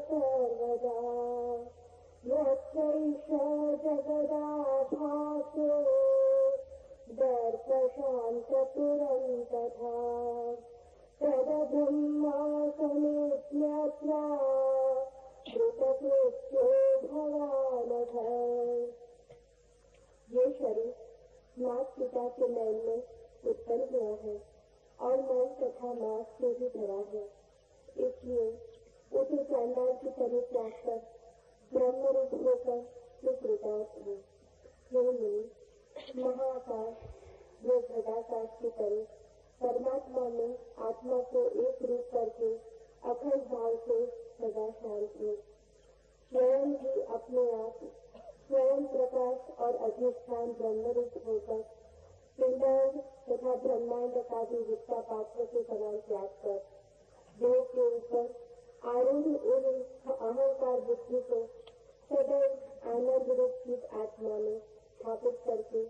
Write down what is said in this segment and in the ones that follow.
सर्वदा यच्चैष जगदाभासो दर्पशान्तपुरं तथा तदब्रह्मासमेऽज्ञात्वा कृतकृत्यो भवानघ। ये शरीर माता पिता के नयन में उत्पन्न हुआ है और मन तथा मास से भी भरा है, इसलिए उसे चांडाल की तरह त्याग कर ब्रह्म रूप होकर सुकृतार्थ है। महाआकाश जो घटाकाश की तरह परमात्मा में आत्मा को एक रूप करके अखंड भाव से सदा शांत है। स्वयं ही अपने आप स्वयं प्रकाश और अधिष्ठान ब्रह्म रूप होकर पिंडांड तथा ब्रह्मांड का भी वित्ता पात्र के समान त्याग कर देह के ऊपर आरूढ़ अहंकार बुद्धि को सदैव आनंद रूप की आत्मा में स्थापित करके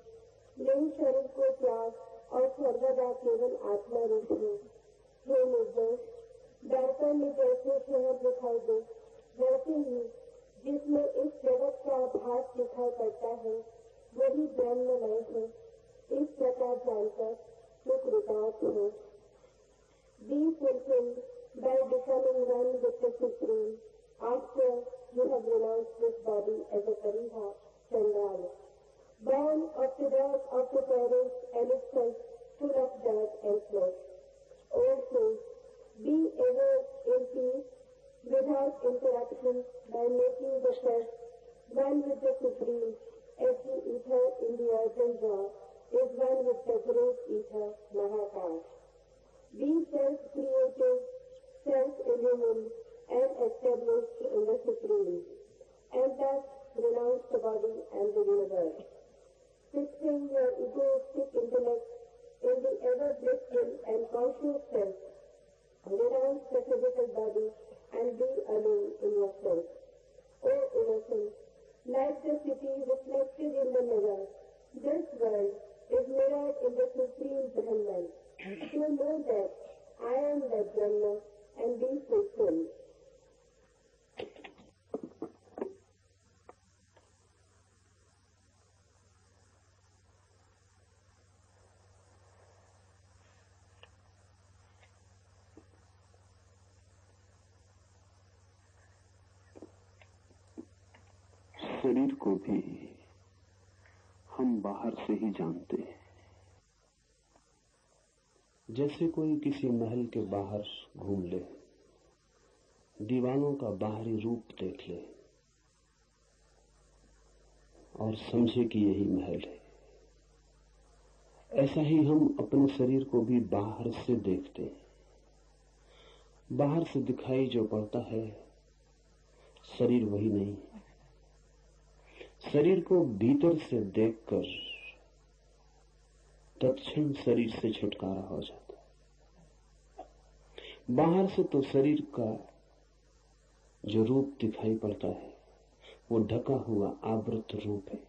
लिंग शरीर को त्याग और सर्वदा केवल आत्मा रूप है। हे निर्दोष, दर्पण में जैसे शहर दिखाई दे वैसे ही जिसमें इस जगत का भास दिखाई पड़ता है वही ब्रह्ममय है। इस प्रकार जानकर तो कृतार्थ हो। Be fulfilled by becoming one with the Supreme after you have renounced this body as a Pariha, Chandal, born of the dirt of the parents and itself full of dirt and flesh. Also, be ever in peace without interruption by making the self one with the Supreme, as the ether in the earthen jar is one with the great ether, Mahakash. Be self-created, self-illumined and established in the Supreme, and thus renounce the body and the universe. Fixing your egoistic intellect in the ever-blissful and conscious self, renounce the physical body and be alone in yourself. O innocent, like the city reflected in the mirror, this world is mirrored in the Supreme Brahman. So know that I am that Brahma and be fulfilled. शरीर को भी हम बाहर से ही जानते हैं। जैसे कोई किसी महल के बाहर घूम ले, दीवारों का बाहरी रूप देख ले और समझे कि यही महल है, ऐसा ही हम अपने शरीर को भी बाहर से देखते हैं। बाहर से दिखाई जो पड़ता है शरीर वही नहीं। शरीर को भीतर से देखकर तत्क्षण शरीर से छुटकारा हो जाता है। बाहर से तो शरीर का जो रूप दिखाई पड़ता है वो ढका हुआ आवृत रूप है।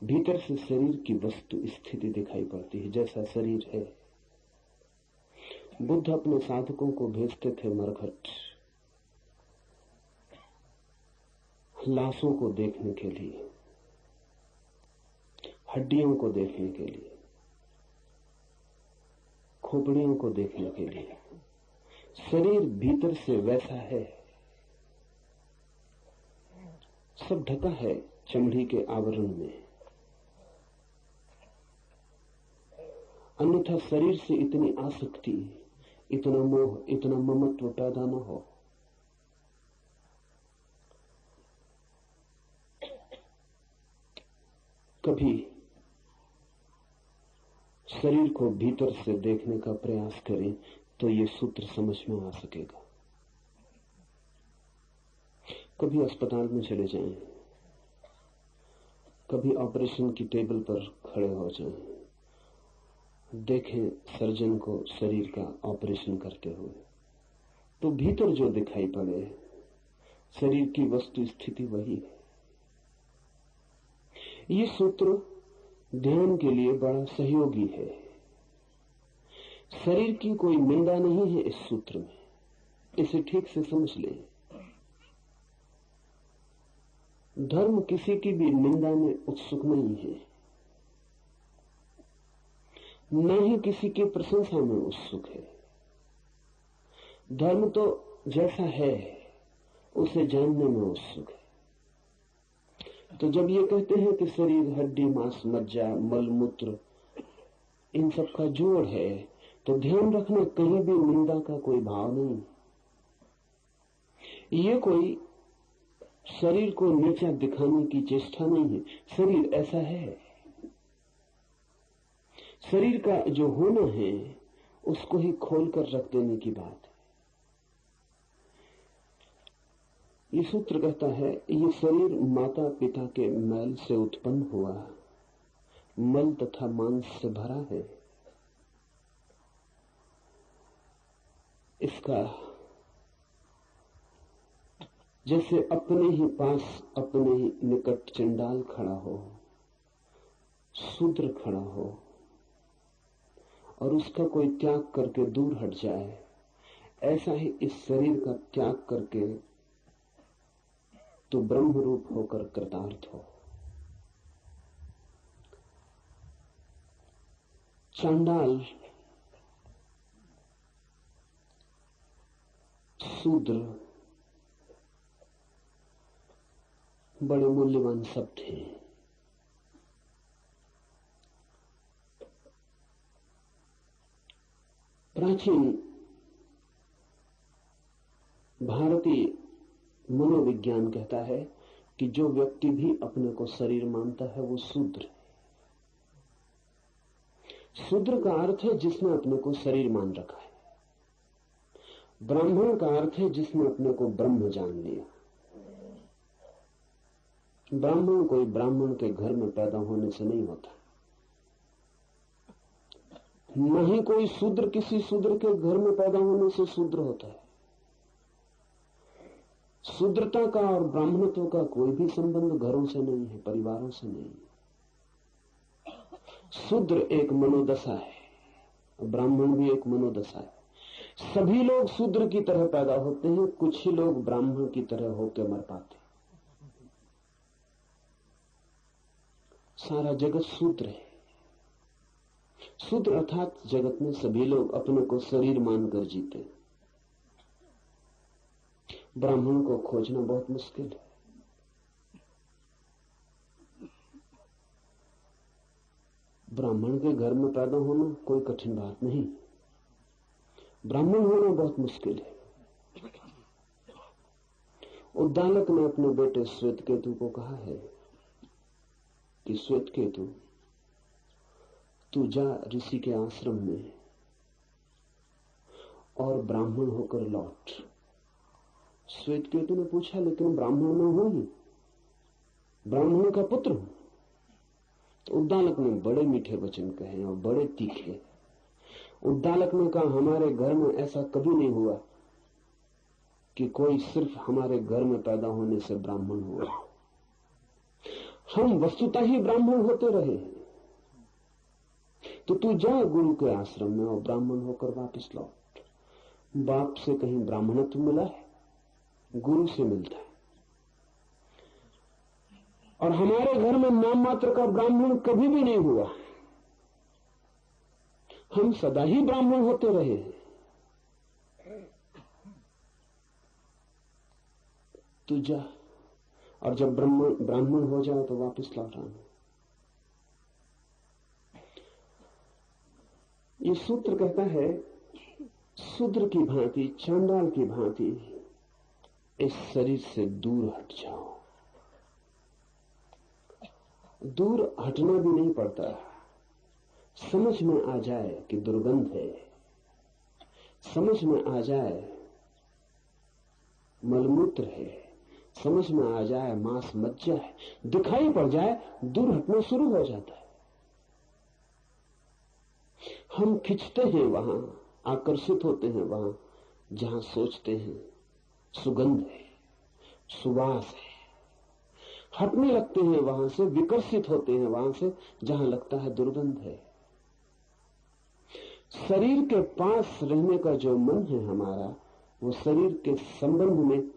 भीतर से शरीर की वस्तु स्थिति दिखाई पड़ती है, जैसा शरीर है। बुद्ध अपने साधकों को भेजते थे मरघट, लाशों को देखने के लिए, हड्डियों को देखने के लिए, खोपड़ियों को देखने के लिए। शरीर भीतर से वैसा है, सब ढका है चमड़ी के आवरण में। अन्यथा शरीर से इतनी आसक्ति, इतना मोह, इतना ममत्व पैदा न हो। कभी शरीर को भीतर से देखने का प्रयास करें तो ये सूत्र समझ में आ सकेगा। कभी अस्पताल में चले जाएं, कभी ऑपरेशन की टेबल पर खड़े हो जाएं, देखें सर्जन को शरीर का ऑपरेशन करते हुए, तो भीतर जो दिखाई पड़े शरीर की वस्तु स्थिति वही है। ये सूत्र ध्यान के लिए बड़ा सहयोगी है। शरीर की कोई निंदा नहीं है इस सूत्र में, इसे ठीक से समझ लें। धर्म किसी की भी निंदा में उत्सुक नहीं है, न ही किसी की प्रशंसा में उत्सुक है। धर्म तो जैसा है उसे जानने में उत्सुक है। तो जब ये कहते हैं कि शरीर हड्डी मांस मज्जा मल मूत्र इन सब का जोड़ है, तो ध्यान रखना कहीं भी निंदा का कोई भाव नहीं। ये कोई शरीर को नीचा दिखाने की चेष्टा नहीं है। शरीर ऐसा है, शरीर का जो होना है उसको ही खोलकर रख देने की बात है। ये सूत्र कहता है ये शरीर माता पिता के मैल से उत्पन्न हुआ, मल तथा मांस से भरा है। इसका जैसे अपने ही पास अपने ही निकट चंडाल खड़ा हो, शूद्र खड़ा हो और उसका कोई त्याग करके दूर हट जाए, ऐसा ही इस शरीर का त्याग करके तो ब्रह्म रूप होकर कृतार्थ हो। चांडाल शूद्र बड़े मूल्यवान शब्द हैं। प्राचीन भारतीय मनोविज्ञान कहता है कि जो व्यक्ति भी अपने को शरीर मानता है वो शूद्र है। शूद्र का अर्थ है जिसने अपने को शरीर मान रखा है। ब्राह्मण का अर्थ है जिसने अपने को ब्रह्म जान लिया। ब्राह्मण कोई ब्राह्मण के घर में पैदा होने से नहीं होता, न ही कोई शूद्र किसी शूद्र के घर में पैदा होने से शूद्र होता है। शूद्रता का और ब्राह्मणत्व का कोई भी संबंध घरों से नहीं है, परिवारों से नहीं। शूद्र एक मनोदशा है, ब्राह्मण भी एक मनोदशा है। सभी लोग शूद्र की तरह पैदा होते हैं, कुछ ही लोग ब्राह्मण की तरह होकर मर पाते। सारा जगत शूद्र है। शूद्र अर्थात जगत में सभी लोग अपने को शरीर मानकर जीते। ब्राह्मण को खोजना बहुत मुश्किल है। ब्राह्मण के घर में पैदा होना कोई कठिन बात नहीं, ब्राह्मण होना बहुत मुश्किल है। उद्दालक ने अपने बेटे श्वेतकेतु को कहा है कि श्वेतकेतु तू जा ऋषि के आश्रम में और ब्राह्मण होकर लौट। श्वेतकेतु ने पूछा लेकिन ब्राह्मण में हूं ही, ब्राह्मण का पुत्र हूं। तो उद्दालक ने बड़े मीठे वचन कहे और बड़े तीखे। उद्दालक ने कहा हमारे घर में ऐसा कभी नहीं हुआ कि कोई सिर्फ हमारे घर में पैदा होने से ब्राह्मण हुआ। हम वस्तुतः ही ब्राह्मण होते रहे। तो तू जा गुरु के आश्रम में और ब्राह्मण होकर वापस लौट। बाप से कहीं ब्राह्मणत्व मिला है? गुरु से मिलता है। और हमारे घर में नाम मात्र का ब्राह्मण कभी भी नहीं हुआ। हम सदा ही ब्राह्मण होते रहे। तू जा और जब ब्राह्मण हो जाए तो वापस लौट आना। ये सूत्र कहता है शूद्र की भांति, चांडाल की भांति इस शरीर से दूर हट जाओ। दूर हटना भी नहीं पड़ता, समझ में आ जाए कि दुर्गंध है, समझ में आ जाए मलमूत्र है, समझ में आ जाए मांस मज्जा है, दिखाई पड़ जाए, दूर हटना शुरू हो जाता है। हम खिंचते हैं वहां, आकर्षित होते हैं वहां जहां सोचते हैं सुगंध है, सुवास है। हटने लगते हैं वहां से, विकर्षित होते हैं वहां से जहां लगता है दुर्गंध है। शरीर के पास रहने का जो मन है हमारा, वो शरीर के संबंध में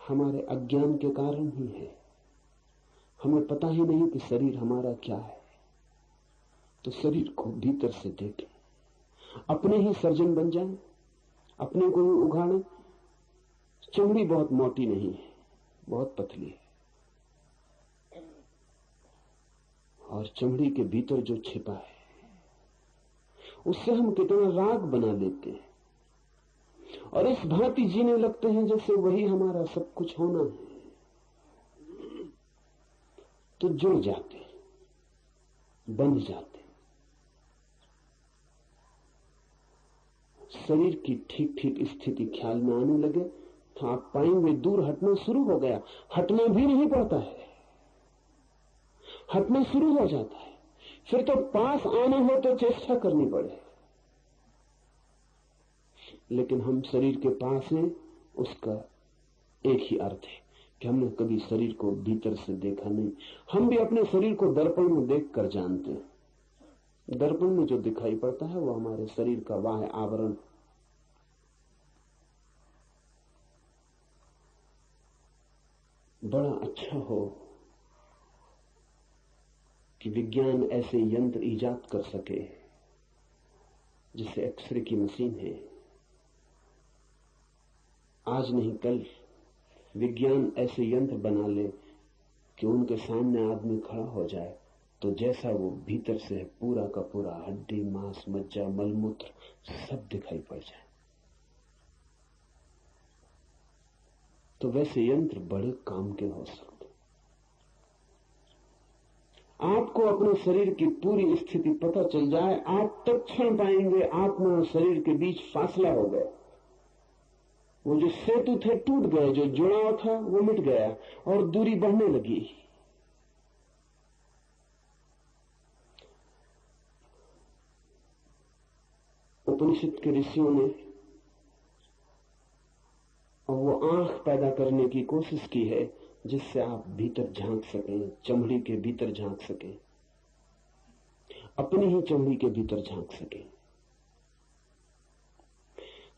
हमारे अज्ञान के कारण ही है। हमें पता ही नहीं कि शरीर हमारा क्या है। तो शरीर को भीतर से देखें, अपने ही सर्जन बन जाएं, अपने को ही उगाड़ें। चमड़ी बहुत मोटी नहीं है, बहुत पतली है, और चमड़ी के भीतर जो छिपा है उससे हम कितना राग बना लेते हैं और इस भांति जीने लगते हैं जैसे वही हमारा सब कुछ होना है। तो जुड़ जाते, बंध जाते। शरीर की ठीक ठीक स्थिति ख्याल में आने लगे तो आप पाएंगे दूर हटना शुरू हो गया। हटना भी नहीं पड़ता है, हटना शुरू हो जाता है। फिर तो पास आना हो तो चेष्टा करनी पड़े, लेकिन हम शरीर के पास हैं, उसका एक ही अर्थ है कि हमने कभी शरीर को भीतर से देखा नहीं। हम भी अपने शरीर को दर्पण में देखकर जानते हैं। दर्पण में जो दिखाई पड़ता है वो हमारे शरीर का बाह्य आवरण। बड़ा अच्छा हो कि विज्ञान ऐसे यंत्र ईजाद कर सके, जिसे एक्सरे की मशीन है। आज नहीं कल विज्ञान ऐसे यंत्र बना ले कि उनके सामने आदमी खड़ा हो जाए तो जैसा वो भीतर से है पूरा का पूरा हड्डी, मांस, मज्जा, मलमूत्र सब दिखाई पड़ जाए। तो वैसे यंत्र बड़े काम के हो सकते। आपको अपने शरीर की पूरी स्थिति पता चल जाए, आप तत्क्षण पाएंगे आत्मा और शरीर के बीच फासला हो गया। वो जो सेतु थे टूट गए, जो जुड़ाव था वो मिट गया और दूरी बढ़ने लगी। उपनिषद के ऋषियों ने वो आंख पैदा करने की कोशिश की है जिससे आप भीतर झांक सकें, चमड़ी के भीतर झांक सकें, अपनी ही चमड़ी के भीतर झांक सकें।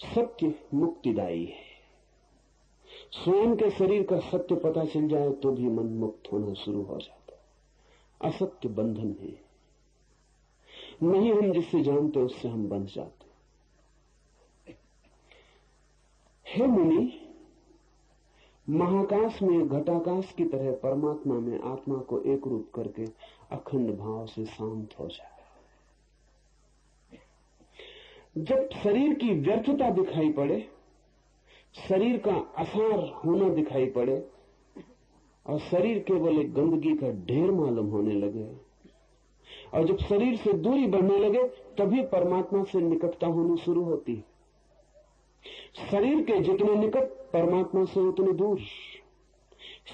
सत्य मुक्तिदायी है। स्वयं के शरीर का सत्य पता चल जाए तो भी मन मुक्त होना शुरू हो जाता है। असत्य बंधन है, नहीं हम जिससे जानते उससे हम बंध जाते। हे मुनि, महाकाश में घटाकाश की तरह परमात्मा में आत्मा को एक रूप करके अखंड भाव से शांत हो जाए। जब शरीर की व्यर्थता दिखाई पड़े, शरीर का असार होना दिखाई पड़े और शरीर केवल एक गंदगी का ढेर मालूम होने लगे और जब शरीर से दूरी बढ़ने लगे तभी परमात्मा से निकटता होनी शुरू होती है। शरीर के जितने निकट परमात्मा से उतने दूर,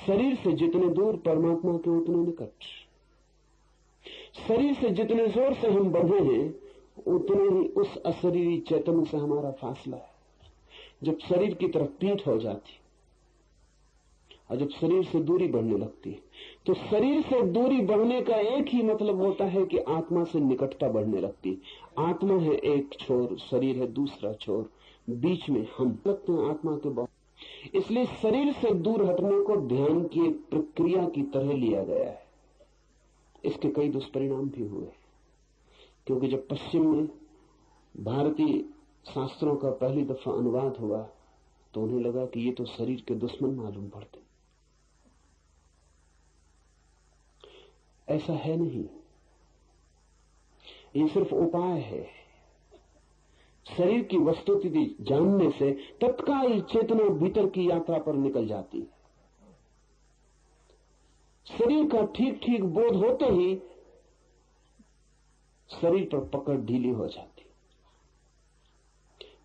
शरीर से जितने दूर परमात्मा के उतने निकट। शरीर से जितने जोर से हम बंधे हैं उतने ही उस अशरीरी चैतन्य से हमारा फासला है। जब शरीर की तरफ पीठ हो जाती और जब शरीर से दूरी बढ़ने लगती तो शरीर से दूरी बढ़ने का एक ही मतलब होता है कि आत्मा से निकटता बढ़ने लगती। आत्मा है एक छोर, शरीर है दूसरा छोर, बीच में हम लगते हैं आत्मा के बहुत। इसलिए शरीर से दूर हटने को ध्यान की एक प्रक्रिया की तरह लिया गया है। इसके कई दुष्परिणाम भी हुए, क्योंकि जब पश्चिम में भारतीय शास्त्रों का पहली दफा अनुवाद हुआ तो उन्हें लगा कि ये तो शरीर के दुश्मन मालूम पड़ते। ऐसा है नहीं, ये सिर्फ उपाय है। शरीर की वस्तुस्थिति जानने से तत्काल चेतना भीतर की यात्रा पर निकल जाती है। शरीर का ठीक ठीक बोध होते ही शरीर पर पकड़ ढीली हो जाती।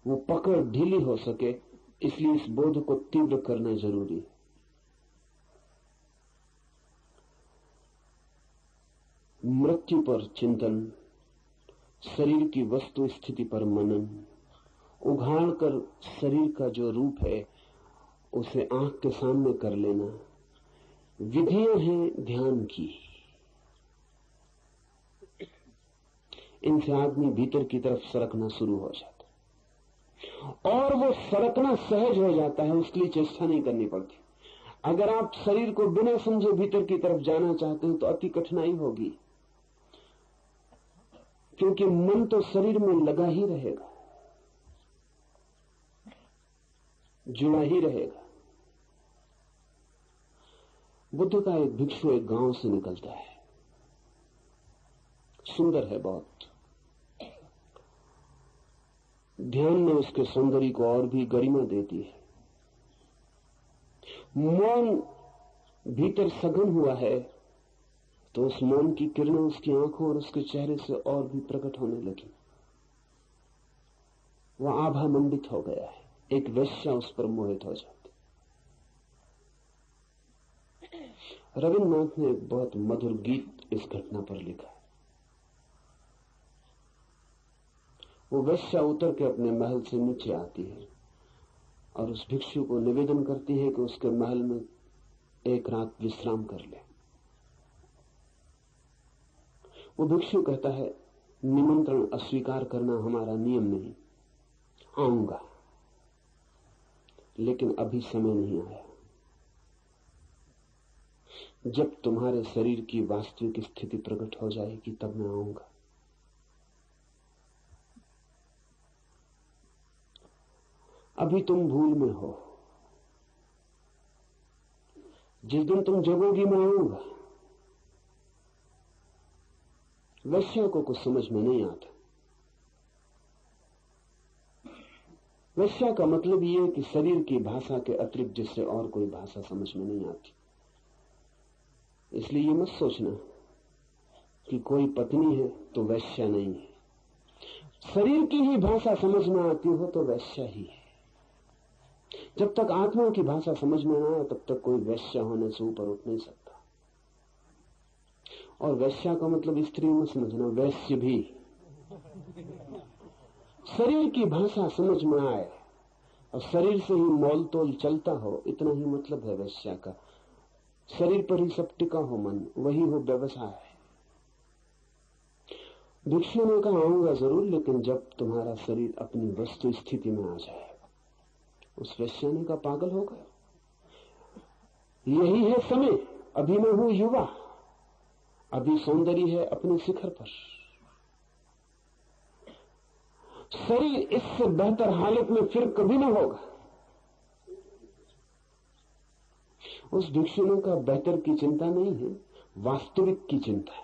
वो पकड़ ढीली हो सके इसलिए इस बोध को तीव्र करना जरूरी है। मृत्यु पर चिंतन, शरीर की वस्तु स्थिति पर मनन, उघाड़ कर शरीर का जो रूप है उसे आंख के सामने कर लेना, विधियां हैं ध्यान की, इनसे आदमी भीतर की तरफ सरकना शुरू हो जाता है और वो सरकना सहज हो जाता है, उसके लिए चेष्टा नहीं करनी पड़ती। अगर आप शरीर को बिना समझे भीतर की तरफ जाना चाहते हैं तो अति कठिनाई होगी, क्योंकि मन तो शरीर में लगा ही रहेगा, जुड़ा ही रहेगा। बुद्ध का एक भिक्षु एक गांव से निकलता है, सुंदर है बहुत। ध्यान ने उसके सौंदर्य को और भी गरिमा दे दी है। मौन भीतर सघन हुआ है तो उस मौन की किरणें उसकी आंखों और उसके चेहरे से और भी प्रकट होने लगी। वह आभा मंडित हो गया है, एक वेश्या उस पर मोहित हो जाती। रविन्द्रनाथ ने एक बहुत मधुर गीत इस घटना पर लिखा। वो वेश्या उतर के अपने महल से नीचे आती है और उस भिक्षु को निवेदन करती है कि उसके महल में एक रात विश्राम कर ले। वो भिक्षु कहता है, निमंत्रण अस्वीकार करना हमारा नियम नहीं, आऊंगा, लेकिन अभी समय नहीं आया। जब तुम्हारे शरीर की वास्तविक स्थिति प्रकट हो जाएगी तब मैं आऊंगा। अभी तुम भूल में हो, जिस दिन तुम जगोगी मैं आऊंगा। वेश्या को कुछ समझ में नहीं आता। वेश्या का मतलब यह है कि शरीर की भाषा के अतिरिक्त जिससे और कोई भाषा समझ में नहीं आती। इसलिए ये मत सोचना कि कोई पत्नी है तो वेश्या नहीं है। शरीर की ही भाषा समझ में आती हो तो वेश्या ही है। जब तक आत्मा की भाषा समझ में ना आए तब तक कोई वेश्या होने से ऊपर उठ नहीं सकता। और वेश्या का मतलब स्त्री में समझना, वैश्य भी। शरीर की भाषा समझ में आए और शरीर से ही मोल तोल चलता हो, इतना ही मतलब है वेश्या का। शरीर पर ही सब टिका हो मन, वही हो व्यवसाय। भिक्षु ने कहा, आऊंगा जरूर, लेकिन जब तुम्हारा शरीर अपनी वस्तु स्थिति में आ जाएगा। उस वेश्या ने कहा, पागल हो गए, यही है समय, अभी मैं हूं युवा, अभी सौंदर्य है अपने शिखर पर। शरीर इससे बेहतर हालत में फिर कभी ना होगा। उस भिक्षु ने कहा, बेहतर की चिंता नहीं है, वास्तविक की चिंता है।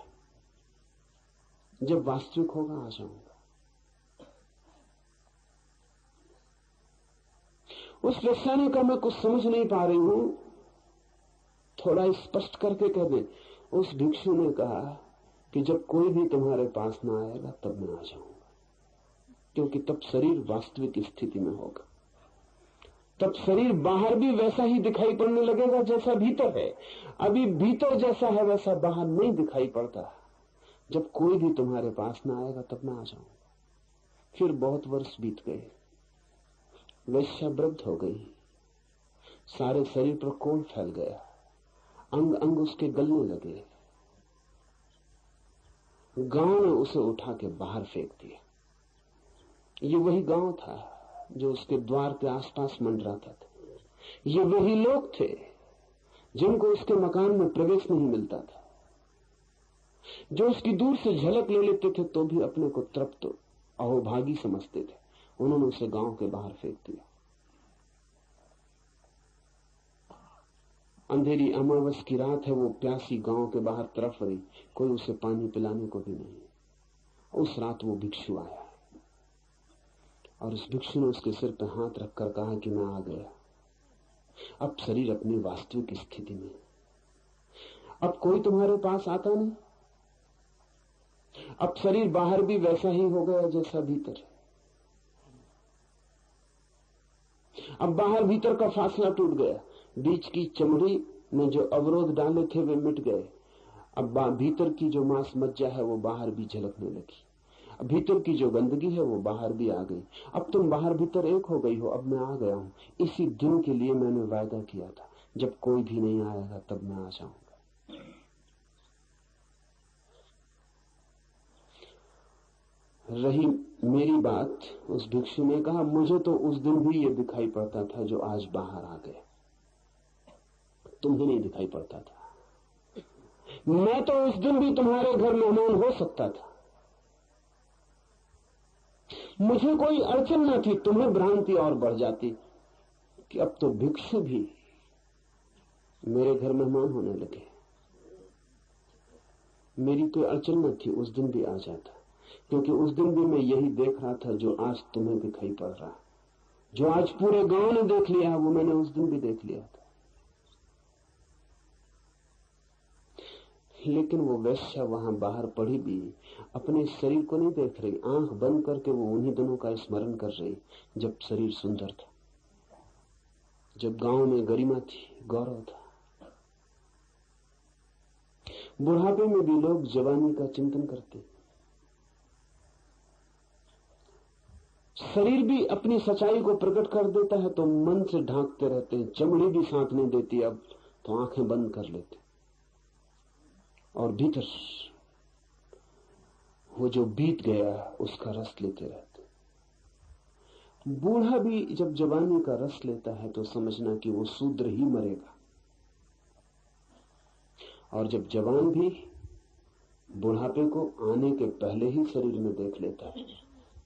जब वास्तविक होगा आ जाऊंगा। उस वेश्या ने कहा, मैं कुछ समझ नहीं पा रही हूं, थोड़ा स्पष्ट करके कह दे। उस भिक्षु ने कहा कि जब कोई भी तुम्हारे पास ना आएगा तब मैं आ जाऊंगा, क्योंकि तब शरीर वास्तविक स्थिति में होगा। तब शरीर बाहर भी वैसा ही दिखाई पड़ने लगेगा जैसा भीतर है। अभी भीतर जैसा है वैसा बाहर नहीं दिखाई पड़ता। जब कोई भी तुम्हारे पास ना आएगा तब मैं आ जाऊंगा। फिर बहुत वर्ष बीत गए, वेश्या वृद्ध हो गई, सारे शरीर पर कोढ़ फैल गया, अंग अंग उसके गलने लगे। गांव ने उसे उठा के बाहर फेंक दिया। ये वही गांव था जो उसके द्वार के आसपास मंडराता था। ये वही लोग थे जिनको उसके मकान में प्रवेश नहीं मिलता था, जो उसकी दूर से झलक ले लेते थे तो भी अपने को तृप्त अहोभागी समझते थे। उन्होंने उसे गांव के बाहर फेंक दिया। अंधेरी अमावस की रात है, वो प्यासी गांव के बाहर तरफ रही, कोई उसे पानी पिलाने को भी नहीं। उस रात वो भिक्षु आया और उस भिक्षु ने उसके सिर पर हाथ रखकर कहा कि मैं आ गया। अब शरीर अपनी वास्तविक स्थिति में, अब कोई तुम्हारे पास आता नहीं। अब शरीर बाहर भी वैसा ही हो गया जैसा भीतर है। अब बाहर भीतर का फासला टूट गया, बीच की चमड़ी में जो अवरोध डाले थे वे मिट गए। अब भीतर की जो मांस मज्जा है वो बाहर भी झलकने लगी। अब भीतर की जो गंदगी है वो बाहर भी आ गई। अब तुम बाहर भीतर एक हो गई हो। अब मैं आ गया हूं। इसी दिन के लिए मैंने वायदा किया था जब कोई भी नहीं आएगा तब मैं आ जाऊंगा। रही मेरी बात, उस भिक्षु ने कहा, मुझे तो उस दिन भी ये दिखाई पड़ता था जो आज बाहर आ गए, तुम्हें नहीं दिखाई पड़ता था। मैं तो उस दिन भी तुम्हारे घर मेहमान हो सकता था, मुझे कोई अड़चन न थी। तुम्हें भ्रांति और बढ़ जाती कि अब तो भिक्षु भी मेरे घर मेहमान होने लगे। मेरी कोई अड़चन न थी, उस दिन भी आ जाता, क्योंकि उस दिन भी मैं यही देख रहा था जो आज तुम्हें दिखाई पड़ रहा है। जो आज पूरे गांव ने देख लिया है वो मैंने उस दिन भी देख लिया था। लेकिन वो वैश्या वहां बाहर पड़ी भी अपने शरीर को नहीं देख रही, आंख बंद करके वो उन्हीं दिनों का स्मरण कर रही जब शरीर सुंदर था, जब गांव में गरिमा थी, गौरव था। बुढ़ापे में भी लोग जवानी का चिंतन करते, शरीर भी अपनी सच्चाई को प्रकट कर देता है तो मन से ढांकते रहते हैं, चमड़ी भी साथ नहीं देती अब तो आंखें बंद कर लेते और भीतर वो जो बीत गया उसका रस लेते रहते। बूढ़ा भी जब जवानी का रस लेता है तो समझना कि वो शूद्र ही मरेगा, और जब जवान भी बुढ़ापे को आने के पहले ही शरीर में देख लेता है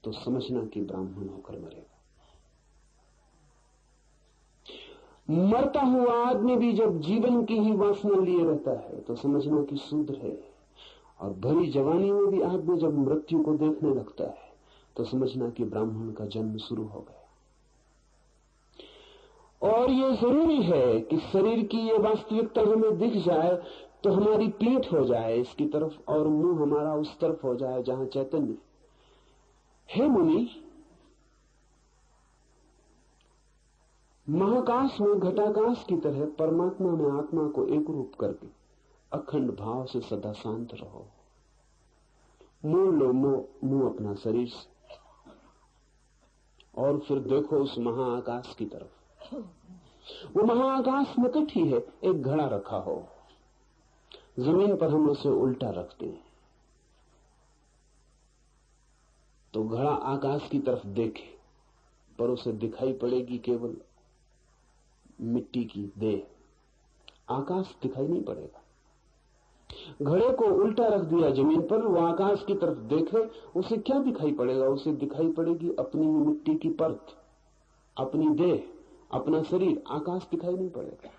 तो समझना कि ब्राह्मण होकर मरेगा। मरता हुआ आदमी भी जब जीवन की ही वासना लिए रहता है तो समझना कि शूद्र है, और भरी जवानी में भी आदमी जब मृत्यु को देखने लगता है तो समझना कि ब्राह्मण का जन्म शुरू हो गया। और ये जरूरी है कि शरीर की ये वास्तविकता हमें दिख जाए तो हमारी पीठ हो जाए इसकी तरफ और मुंह हमारा उस तरफ हो जाए जहां चैतन्य। हे मुनि, महाकाश में घटाकाश की तरह परमात्मा में आत्मा को एक रूप करके अखंड भाव से सदा शांत रहो। मोड़ लो मुंह अपना शरीर से और फिर देखो उस महाआकाश की तरफ। वो महाआकाश निकट ही है, एक घड़ा रखा हो, जमीन पर हम उसे उल्टा रखते हैं तो घड़ा आकाश की तरफ देखे पर उसे दिखाई पड़ेगी केवल मिट्टी की देह, आकाश दिखाई नहीं पड़ेगा। घड़े को उल्टा रख दिया जमीन पर, वो आकाश की तरफ देखे, उसे क्या दिखाई पड़ेगा? उसे दिखाई पड़ेगी अपनी ही मिट्टी की परत, अपनी देह, अपना शरीर, आकाश दिखाई नहीं पड़ेगा।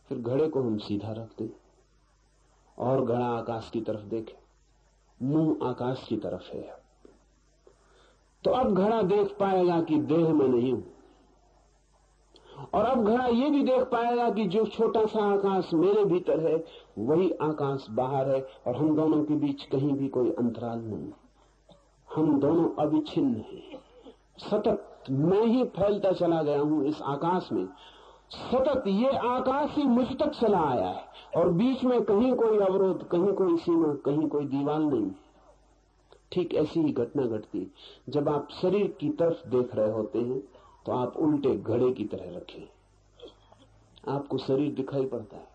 फिर घड़े को हम सीधा रख दें और घड़ा आकाश की तरफ देखे, मुंह आकाश की तरफ है, तो अब घड़ा देख पाएगा कि देह में नहीं हूं, और अब घड़ा ये भी देख पाएगा कि जो छोटा सा आकाश मेरे भीतर है वही आकाश बाहर है, और हम दोनों के बीच कहीं भी कोई अंतराल नहीं, हम दोनों अविच्छिन्न हैं। सतत मैं ही फैलता चला गया हूं इस आकाश में, सतत ये आकाश ही मुझ तक चला आया है, और बीच में कहीं कोई अवरोध, कहीं कोई सीमा, कहीं कोई दीवार नहीं। ठीक ऐसी ही घटना घटती जब आप शरीर की तरफ देख रहे होते हैं तो आप उल्टे घड़े की तरह रखें, आपको शरीर दिखाई पड़ता है।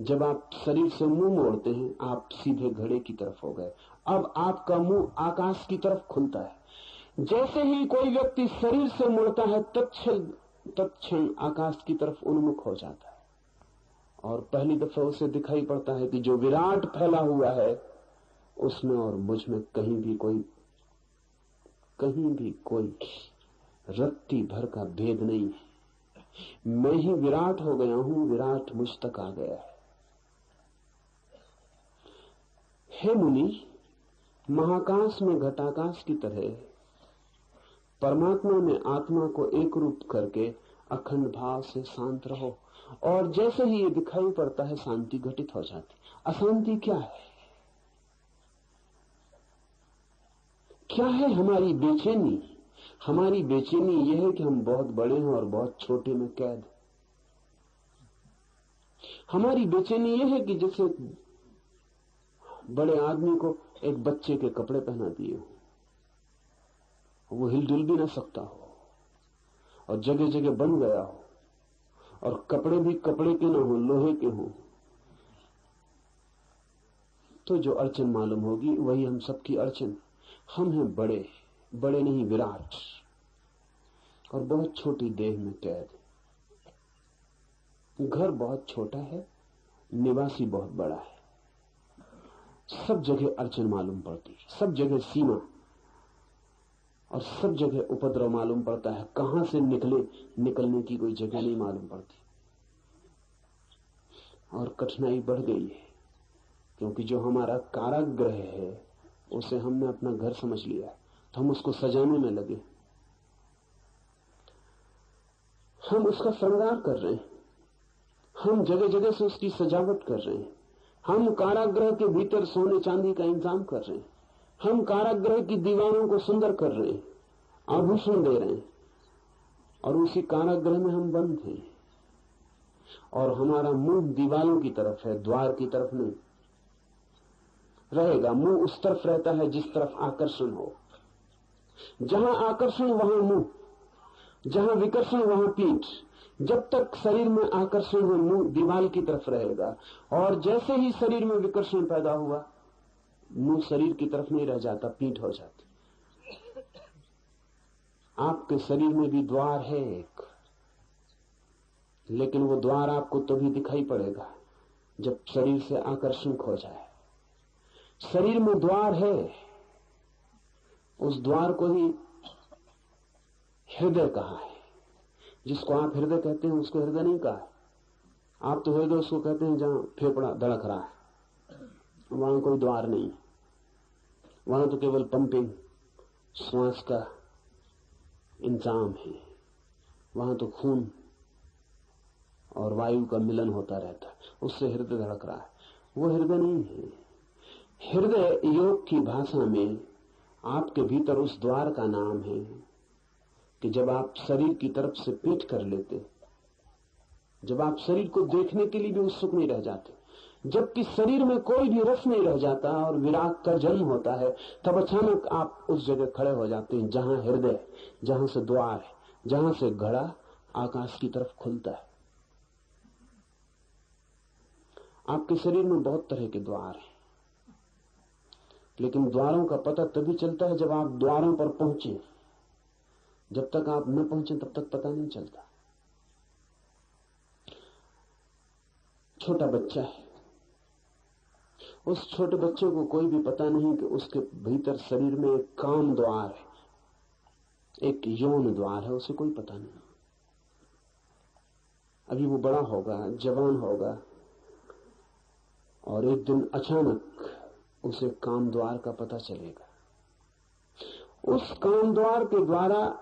जब आप शरीर से मुंह मोड़ते हैं आप सीधे घड़े की तरफ हो गए, अब आपका मुंह आकाश की तरफ खुलता है। जैसे ही कोई व्यक्ति शरीर से मुड़ता है तत्क्षण आकाश की तरफ उन्मुख हो जाता है, और पहली दफा उसे दिखाई पड़ता है कि जो विराट फैला हुआ है उसमें और मुझ में कहीं भी कोई रत्ती भर का भेद नहीं है। मैं ही विराट हो गया हूं, विराट मुझ तक आ गया है। हे मुनि, महाकाश में घटाकाश की तरह परमात्मा में आत्मा को एक रूप करके अखंड भाव से शांत रहो, और जैसे ही ये दिखाई पड़ता है शांति घटित हो जाती। अशांति क्या है? क्या है हमारी बेचैनी? हमारी बेचैनी यह है कि हम बहुत बड़े हैं और बहुत छोटे में कैद। हमारी बेचैनी यह है कि जैसे बड़े आदमी को एक बच्चे के कपड़े पहना दिए हो, वो हिलडुल भी ना सकता हो और जगह जगह बन गया हो, और कपड़े भी कपड़े के ना हो, लोहे के हो, तो जो अड़चन मालूम होगी वही हम सबकी अड़चन। हम हैं बड़े, बड़े नहीं विराट, और बहुत छोटी देह में कैद। घर बहुत छोटा है, निवासी बहुत बड़ा है। सब जगह अड़चन मालूम पड़ती है, सब जगह सीमा, और सब जगह उपद्रव मालूम पड़ता है। कहां से निकलने की कोई जगह नहीं मालूम पड़ती। और कठिनाई बढ़ गई है, क्योंकि जो हमारा कारागृह है उसे हमने अपना घर समझ लिया, तो हम उसको सजाने में लगे। हम उसका श्रृंगार कर रहे हैं, हम जगह जगह से उसकी सजावट कर रहे हैं। हम कारागृह के भीतर सोने चांदी का इंतजाम कर रहे हैं। हम कारागृह की दीवारों को सुंदर कर रहे हैं, आभूषण दे रहे हैं, और उसी कारागृह में हम बंद हैं। और हमारा मुंह दीवारों की तरफ है, द्वार की तरफ नहीं रहेगा। मुंह उस तरफ रहता है जिस तरफ आकर्षण हो। जहां आकर्षण वहां मुंह, जहां विकर्षण वहां पीठ। जब तक शरीर में आकर्षण हो मुंह दीवार की तरफ रहेगा, और जैसे ही शरीर में विकर्षण पैदा हुआ मुंह शरीर की तरफ नहीं रह जाता, पीठ हो जाती। आपके शरीर में भी द्वार है एक, लेकिन वो द्वार आपको तभी दिखाई पड़ेगा जब शरीर से आकर्षण खो जाए। शरीर में द्वार है, उस द्वार को ही हृदय कहा है। जिसको आप हृदय कहते हैं उसको हृदय नहीं कहा है। आप तो हृदय उसको कहते हैं जहां फेफड़ा धड़क रहा है, वहां कोई द्वार नहीं, वहां तो केवल पंपिंग, श्वास का इंतजाम है। वहां तो खून और वायु का मिलन होता रहता है, उससे हृदय धड़क रहा है। वो हृदय नहीं है। हृदय योग की भाषा में आपके भीतर उस द्वार का नाम है कि जब आप शरीर की तरफ से पीठ कर लेते, जब आप शरीर को देखने के लिए भी उत्सुक नहीं रह जाते, जबकि शरीर में कोई भी रस नहीं रह जाता और विराग का जन्म होता है, तब अचानक आप उस जगह खड़े हो जाते हैं जहां हृदय, जहां से द्वार है, जहां से घड़ा आकाश की तरफ खुलता है। आपके शरीर में बहुत तरह के द्वार हैं, लेकिन द्वारों का पता तभी चलता है जब आप द्वारों पर पहुंचे। जब तक आप न पहुंचे तब तक पता नहीं चलता। छोटा बच्चा है, उस छोटे बच्चे को कोई भी पता नहीं कि उसके भीतर शरीर में एक काम द्वार है, एक यौन द्वार है, उसे कोई पता नहीं। अभी वो बड़ा होगा, जवान होगा, और एक दिन अचानक उसे काम द्वार का पता चलेगा। उस काम द्वार के द्वारा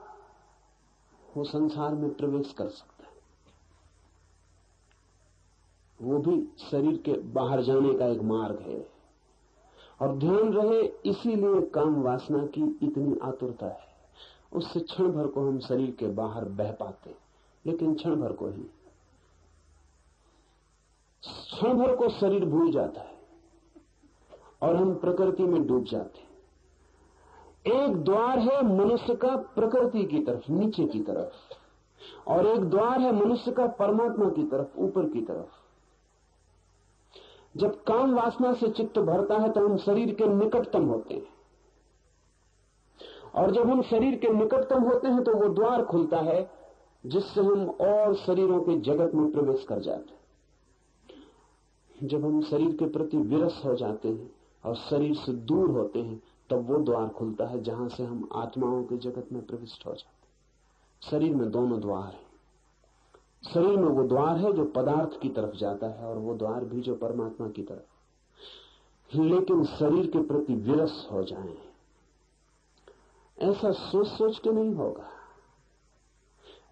वो संसार में प्रवेश कर सकता है। वो भी शरीर के बाहर जाने का एक मार्ग है। और ध्यान रहे, इसीलिए काम वासना की इतनी आतुरता है। उससे क्षण भर को हम शरीर के बाहर बह पाते, लेकिन क्षण भर को ही, क्षण भर को शरीर भूल जाता है और हम प्रकृति में डूब जाते हैं। एक द्वार है मनुष्य का प्रकृति की तरफ, नीचे की तरफ, और एक द्वार है मनुष्य का परमात्मा की तरफ, ऊपर की तरफ। जब काम वासना से चित्त भरता है तो हम शरीर के निकटतम होते हैं, और जब हम शरीर के निकटतम होते हैं तो वो द्वार खुलता है जिससे हम और शरीरों के जगत में प्रवेश कर जाते हैं। जब हम शरीर के प्रति विरस हो जाते हैं और शरीर से दूर होते हैं, तब वो द्वार खुलता है जहां से हम आत्माओं के जगत में प्रविष्ट हो जाते हैं। शरीर में दोनों द्वार हैं। शरीर में वो द्वार है जो पदार्थ की तरफ जाता है, और वो द्वार भी जो परमात्मा की तरफ। लेकिन शरीर के प्रति विरस हो जाएं, ऐसा सोच सोच के नहीं होगा।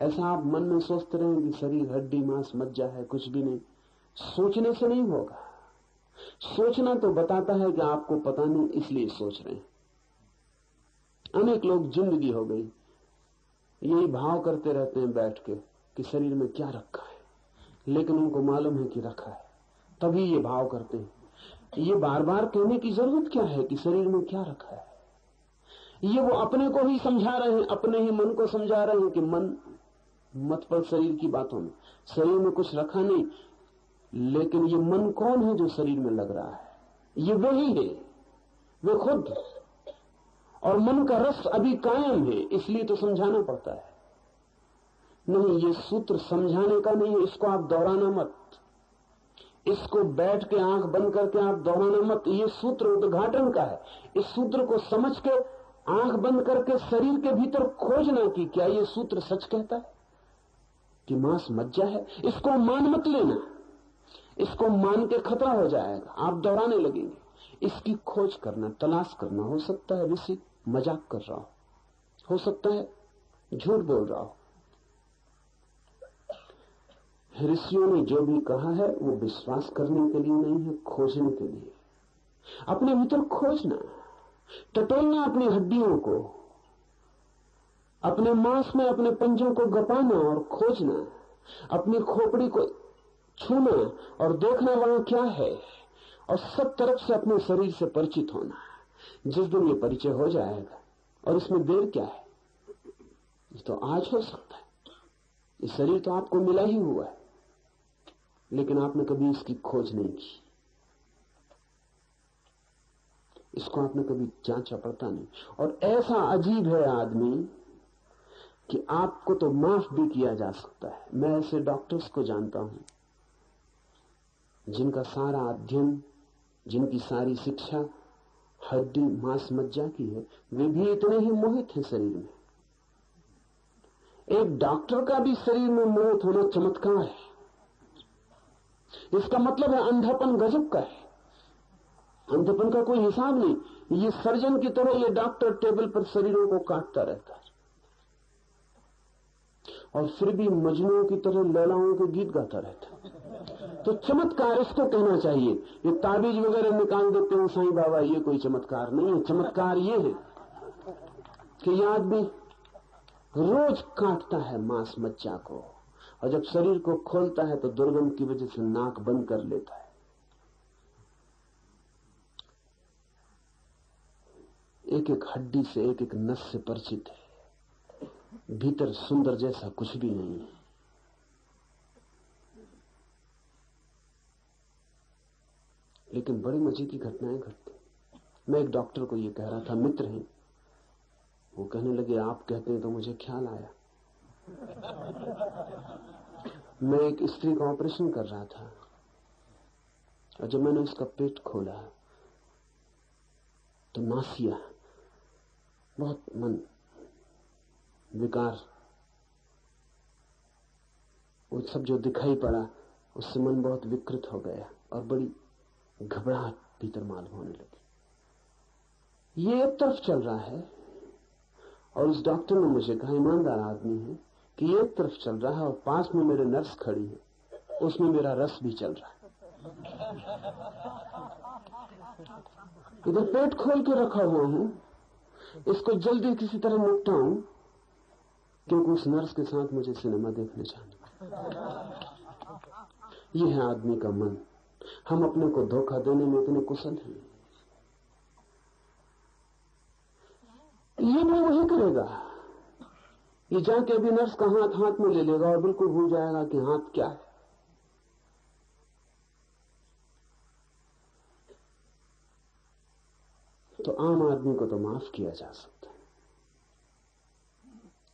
ऐसा आप मन में सोचते रहें कि शरीर हड्डी मांस मज्जा है, कुछ भी नहीं, सोचने से नहीं होगा। सोचना तो बताता है कि आपको पता नहीं, इसलिए सोच रहे हैं। अनेक लोग जिंदगी हो गई यही भाव करते रहते हैं बैठ के कि शरीर में क्या रखा है, लेकिन उनको मालूम है कि रखा है, तभी ये भाव करते हैं। ये बार बार कहने की जरूरत क्या है कि शरीर में क्या रखा है? ये वो अपने को ही समझा रहे हैं, अपने ही मन को समझा रहे हैं कि मन मत पड़ शरीर की बातों में। शरीर में कुछ रखा नहीं, लेकिन ये मन कौन है जो शरीर में लग रहा है? ये वही है, वे खुद। और मन का रस अभी कायम है, इसलिए तो समझाना पड़ता है। नहीं, ये सूत्र समझाने का नहीं है, इसको आप दोहराना मत। इसको बैठ के आंख बंद करके आप दोहराना मत। ये सूत्र उद्घाटन का है। इस सूत्र को समझ के आंख बंद करके शरीर के भीतर खोजना कि क्या ये सूत्र सच कहता है कि मांस मज्जा है। इसको मान मत लेना, इसको मान के खतरा हो जाएगा, आप दोहराने लगेंगे। इसकी खोज करना, तलाश करना। हो सकता है ऋषि मजाक कर रहा हो सकता है झूठ बोल रहा हो। ऋषियों ने जो भी कहा है वो विश्वास करने के लिए नहीं है, खोजने के लिए। अपने भीतर खोजना, टटोलना अपनी हड्डियों को, अपने मांस में अपने पंजों को गपाना और खोजना, अपनी खोपड़ी को छूना और देखना वहां क्या है, और सब तरफ से अपने शरीर से परिचित होना। जिस दिन ये परिचय हो जाएगा, और इसमें देर क्या है, ये तो आज हो सकता है। ये शरीर तो आपको मिला ही हुआ है, लेकिन आपने कभी इसकी खोज नहीं की, इसको आपने कभी जांचा पड़ता नहीं। और ऐसा अजीब है आदमी कि आपको तो माफ भी किया जा सकता है। मैं ऐसे डॉक्टर्स को जानता हूं जिनका सारा अध्ययन, जिनकी सारी शिक्षा हड्डी मांस मज्जा की है, वे भी इतने ही मोहित हैं शरीर में। एक डॉक्टर का भी शरीर में मोहित होना चमत्कार है। इसका मतलब है अंधापन गजब का है। अंधापन का कोई हिसाब नहीं। ये सर्जन की तरह ये डॉक्टर टेबल पर शरीरों को काटता रहता है और फिर भी मजनू की तरह लैलाओं के गीत गाता रहता है। तो चमत्कार इसको कहना चाहिए। ये ताबीज वगैरह निकाल देते हैं साईं बाबा, ये कोई चमत्कार नहीं है। चमत्कार ये है कि ये आदमी रोज काटता है मांस मज्जा को, और जब शरीर को खोलता है तो दुर्गंध की वजह से नाक बंद कर लेता है। एक एक हड्डी से, एक एक नस से परिचित है। भीतर सुंदर जैसा कुछ भी नहीं है। लेकिन बड़ी मजे की घटनाएं घटती। मैं एक डॉक्टर को ये कह रहा था, मित्र हैं, वो कहने लगे आप कहते हैं तो मुझे ख्याल आया। मैं एक स्त्री का ऑपरेशन कर रहा था, और जब मैंने उसका पेट खोला तो नासिया, बहुत मन विकार, वो सब जो दिखाई पड़ा उससे मन बहुत विकृत हो गया और बड़ी घबराहट भीतर मालूम होने लगी। ये एक तरफ चल रहा है, और उस डॉक्टर ने मुझे कहा, ईमानदार आदमी है, कि ये एक तरफ चल रहा है और पास में मेरे नर्स खड़ी है, उसमें मेरा रस भी चल रहा है। इधर पेट खोल के रखा हुआ हूं, इसको जल्दी किसी तरह निपटाऊं, क्योंकि उस नर्स के साथ मुझे सिनेमा देखने जाना। ये है आदमी का मन। हम अपने को धोखा देने में इतने कुशल हैं। ये वो वही करेगा, ये जाके अभी नर्स का हाथ हाथ में ले लेगा और बिल्कुल भूल जाएगा कि हाथ क्या है। तो आम आदमी को तो माफ किया जा सकता है,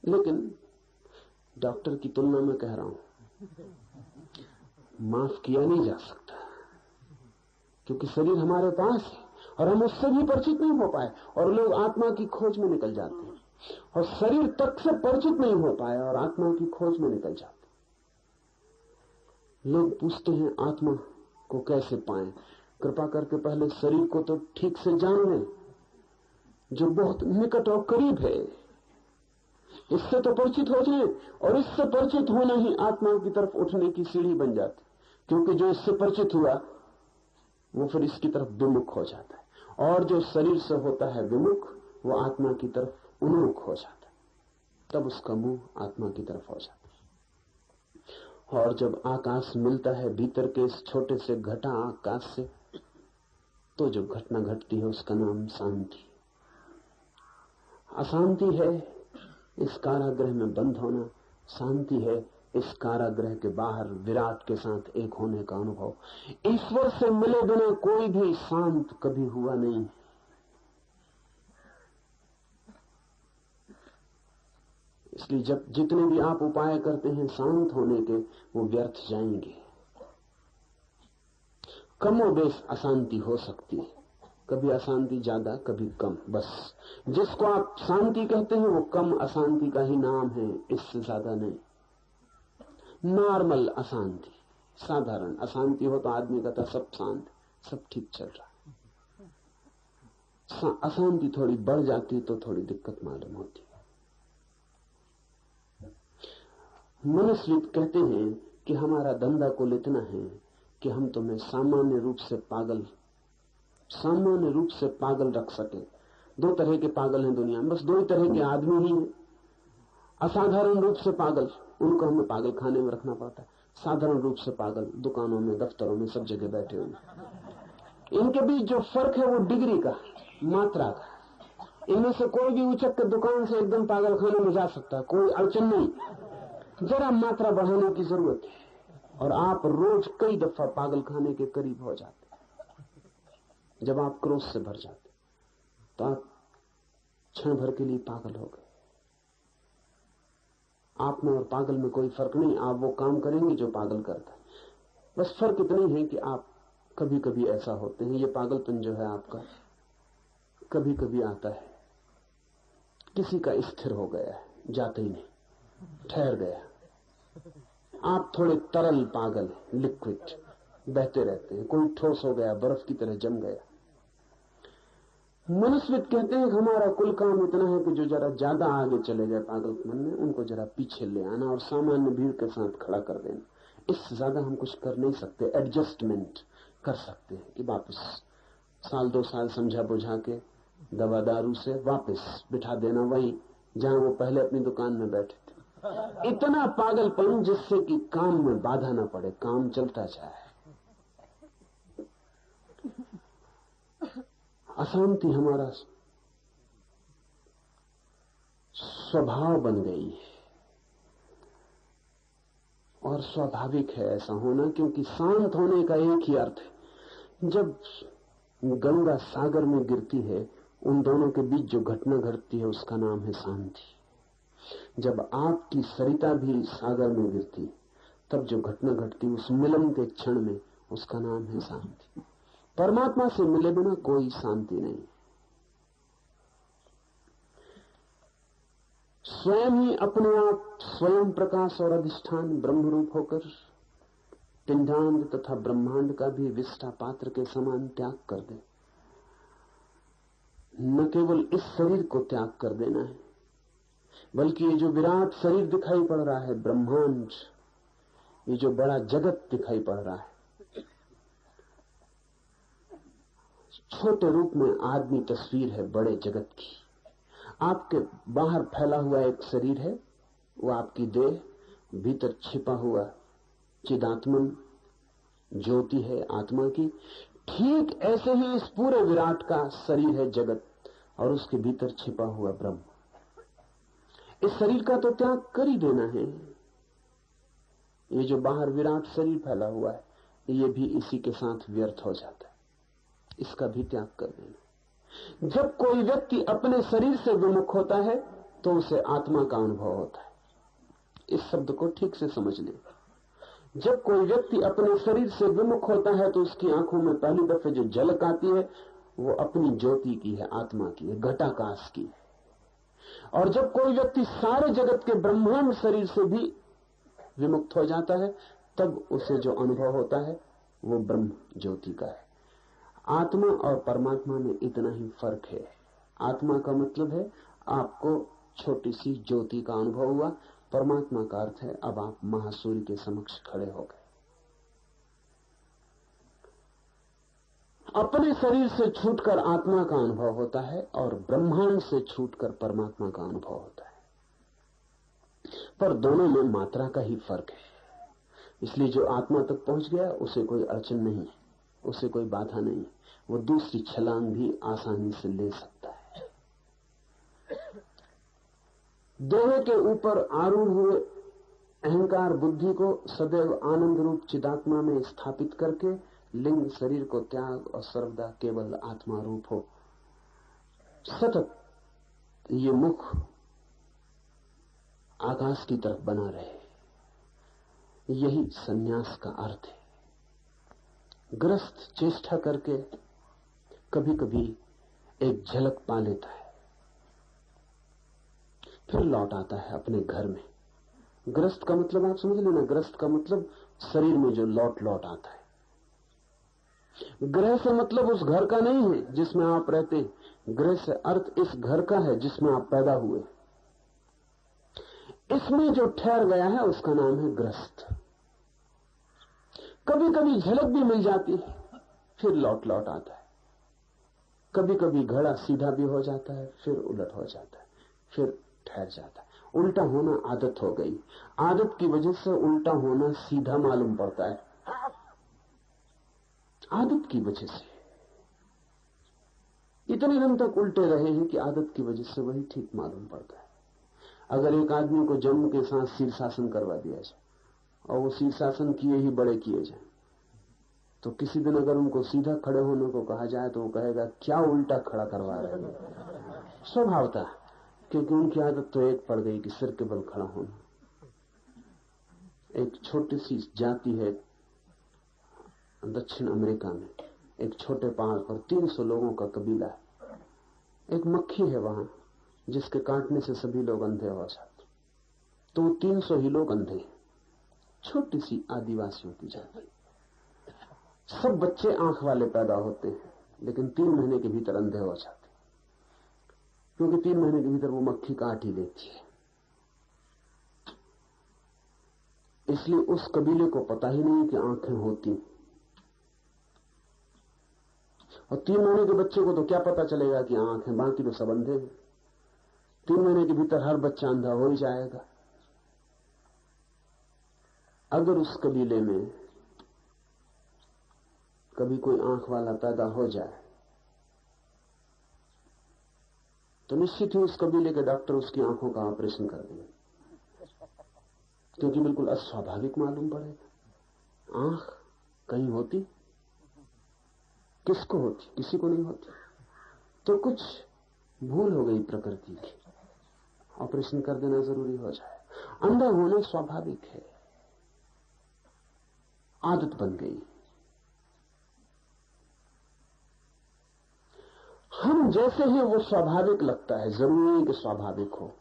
लेकिन डॉक्टर की तुलना में कह रहा हूं, माफ किया नहीं जा सकता, क्योंकि शरीर हमारे पास है और हम उससे भी परिचित नहीं हो पाए, और लोग आत्मा की खोज में निकल जाते हैं, और शरीर तक से परिचित नहीं हो पाए और आत्मा की खोज में निकल जाते। लोग पूछते हैं आत्मा को कैसे पाएं? कृपा करके पहले शरीर को तो ठीक से जान लें, जो बहुत निकट और करीब है, इससे तो परिचित हो जाए, और इससे परिचित होना ही आत्मा की तरफ उठने की सीढ़ी बन जाती, क्योंकि जो इससे परिचित हुआ वो फिर इसकी तरफ विमुख हो जाता है, और जो शरीर से होता है विमुख, वो आत्मा की तरफ उन्मुख हो जाता है, तब उसका मुंह आत्मा की तरफ हो जाता है। और जब आकाश मिलता है भीतर के इस छोटे से घटा आकाश से, तो जो घटना घटती है उसका नाम शांति। अशांति है इस कारागृह में बंद होना, शांति है इस कारागृह के बाहर विराट के साथ एक होने का अनुभव। ईश्वर से मिले बिना कोई भी शांत कभी हुआ नहीं। इसलिए जब जितने भी आप उपाय करते हैं शांत होने के, वो व्यर्थ जाएंगे। कमोबेश अशांति हो सकती है, कभी अशांति ज्यादा कभी कम। बस जिसको आप शांति कहते हैं वो कम अशांति का ही नाम है, इससे ज्यादा नहीं। नॉर्मल अशांति, साधारण अशांति हो तो आदमी कहता सब शांत, सब ठीक चल रहा है। अशांति थोड़ी बढ़ जाती तो थोड़ी दिक्कत मालूम होती। मनुष्य कहते हैं कि हमारा धंधा कुल इतना है कि हम तुम्हें सामान्य रूप से पागल रख सके। दो तरह के पागल हैं दुनिया में, बस दो ही तरह के आदमी ही हैं। असाधारण रूप से पागल, उनको हमें पागल खाने में रखना पड़ता है। साधारण रूप से पागल दुकानों में, दफ्तरों में, सब जगह बैठे हुए। इनके बीच जो फर्क है वो डिग्री का, मात्रा का। इनमें से कोई भी उचक के दुकान से एकदम पागल खाने में जा सकता है, कोई अड़चन नहीं। जरा मात्रा बढ़ाने की जरूरत है और आप रोज कई दफा पागल खाने के करीब हो जाते। जब आप क्रोध से भर जाते तो आप क्षण भर के लिए पागल हो गए। आप में और पागल में कोई फर्क नहीं, आप वो काम करेंगे जो पागल करता है। बस फर्क इतना ही है कि आप कभी कभी ऐसा होते हैं। ये पागलपन जो है आपका कभी कभी आता है, किसी का स्थिर हो गया है, जाते ही नहीं, ठहर गया। आप थोड़े तरल पागल, लिक्विड, बहते रहते हैं। कोई ठोस हो गया, बर्फ की तरह जम गया। मनुष्यविद कहते हैं कि हमारा कुल काम इतना है कि जो जरा ज्यादा आगे चले गए पागलपन में, उनको जरा पीछे ले आना और सामान्य भीड़ के साथ खड़ा कर देना। इससे ज्यादा हम कुछ कर नहीं सकते। एडजस्टमेंट कर सकते हैं कि वापस साल 2 साल समझा बुझा के दवा दारू से वापस बिठा देना वहीं जहां वो पहले अपनी दुकान में बैठे थे। इतना पागलपन जिससे कि काम में बाधा ना पड़े, काम चलता जाए। अशांति हमारा स्वभाव बन गई है और स्वाभाविक है ऐसा होना, क्योंकि शांत होने का एक ही अर्थ है। जब गंगा सागर में गिरती है, उन दोनों के बीच जो घटना घटती है उसका नाम है शांति। जब आपकी सरिता भी सागर में गिरती, तब जो घटना घटती उस मिलन के क्षण में, उसका नाम है शांति। परमात्मा से मिले बिना कोई शांति नहीं। स्वयं ही अपने आप स्वयं प्रकाश और अधिष्ठान ब्रह्म रूप होकर पिंडांड तथा ब्रह्मांड का भी विष्ठा पात्र के समान त्याग कर दे। न केवल इस शरीर को त्याग कर देना है, बल्कि ये जो विराट शरीर दिखाई पड़ रहा है, ब्रह्मांड, ये जो बड़ा जगत दिखाई पड़ रहा है, छोटे रूप में आदमी तस्वीर है बड़े जगत की। आपके बाहर फैला हुआ एक शरीर है, वो आपकी देह, भीतर छिपा हुआ चिदात्मन ज्योति है आत्मा की। ठीक ऐसे ही इस पूरे विराट का शरीर है जगत, और उसके भीतर छिपा हुआ ब्रह्म। इस शरीर का तो त्याग कर ही देना है। ये जो बाहर विराट शरीर फैला हुआ है, ये भी इसी के साथ व्यर्थ हो जाता है, इसका भी त्याग कर देना। जब कोई व्यक्ति अपने शरीर से विमुख होता है तो उसे आत्मा का अनुभव होता है। इस शब्द को ठीक से समझ लें। जब कोई व्यक्ति अपने शरीर से विमुख होता है तो उसकी आंखों में पहली दफे जो झलक आती है वो अपनी ज्योति की है, आत्मा की है, घटाकाश की है। और जब कोई व्यक्ति सारे जगत के ब्रह्मांड शरीर से भी विमुक्त हो जाता है, तब उसे जो अनुभव होता है वो ब्रह्म ज्योति का है। आत्मा और परमात्मा में इतना ही फर्क है। आत्मा का मतलब है आपको छोटी सी ज्योति का अनुभव हुआ, परमात्मा का अर्थ है अब आप महासूर्य के समक्ष खड़े हो गए। अपने शरीर से छूटकर आत्मा का अनुभव होता है और ब्रह्मांड से छूटकर परमात्मा का अनुभव होता है, पर दोनों में मात्रा का ही फर्क है। इसलिए जो आत्मा तक पहुंच गया उसे कोई अड़चन नहीं है, उसे कोई बाधा नहीं है, वो दूसरी छलांग भी आसानी से ले सकता है। देह के ऊपर आरूढ़ हुए अहंकार बुद्धि को सदैव आनंद रूप चिदात्मा में स्थापित करके लिंग शरीर को त्याग और सर्वदा केवल आत्मा रूप हो। सतत ये मुख आकाश की तरफ बना रहे, यही सन्यास का अर्थ है। ग्रस्त चेष्टा करके कभी कभी एक झलक पा लेता है, फिर लौट आता है अपने घर में। ग्रस्त का मतलब आप समझ लेना, ग्रस्त का मतलब शरीर में जो लौट लौट आता है। ग्रह से मतलब उस घर का नहीं है जिसमें आप रहते हैं, ग्रह से अर्थ इस घर का है जिसमें आप पैदा हुए। इसमें जो ठहर गया है उसका नाम है ग्रस्त। कभी कभी झलक भी मिल जाती है, फिर लौट लौट आता है। कभी कभी घड़ा सीधा भी हो जाता है, फिर उलट हो जाता है, फिर ठहर जाता है। उल्टा होना आदत हो गई। आदत की वजह से उल्टा होना सीधा मालूम पड़ता है। आदत की वजह से इतने दिन तक उल्टे रहे हैं कि आदत की वजह से वही ठीक मालूम पड़ता है। अगर एक आदमी को जन्म के साथ शीर्षासन करवा दिया जाए और वो शीर्षासन किए ही बड़े किए जाए, तो किसी दिन अगर उनको सीधा खड़े होने को कहा जाए तो वो कहेगा क्या उल्टा खड़ा करवा रहे हैं। स्वभावता, क्योंकि उनकी आदत तो एक पड़ गई कि सिर के बल खड़ा होना। एक छोटी सी जाति है दक्षिण अमेरिका में, एक छोटे पहाड़ पर 300 लोगों का कबीला है। एक मक्खी है वहां जिसके काटने से सभी लोग अंधे हो जाते, तो 300 ही लोग अंधे हैं। छोटी सी आदिवासियों की जाति। सब बच्चे आंख वाले पैदा होते हैं, लेकिन 3 महीने के भीतर अंधे हो जाते, क्योंकि 3 महीने के भीतर वो मक्खी काट ही लेती है। इसलिए उस कबीले को पता ही नहीं कि आंखें होती, और 3 महीने के बच्चे को तो क्या पता चलेगा कि आंखें, बाकी तो सब अंधे हैं। 3 महीने के भीतर हर बच्चा अंधा हो ही जाएगा। अगर उस कबीले में कभी कोई आंख वाला पैदा हो जाए तो निश्चित ही उस कबीले के डॉक्टर उसकी आंखों का ऑपरेशन कर देंगे, क्योंकि बिल्कुल अस्वाभाविक मालूम पड़ेगा। आंख कहीं होती, किसको होती? किसी को नहीं होती। तो कुछ भूल हो गई प्रकृति की, ऑपरेशन कर देना जरूरी हो जाए। अंधा होना स्वाभाविक है, आदत बन गई। हम जैसे हैं वो स्वाभाविक लगता है, जरूरी नहीं कि स्वाभाविक हो।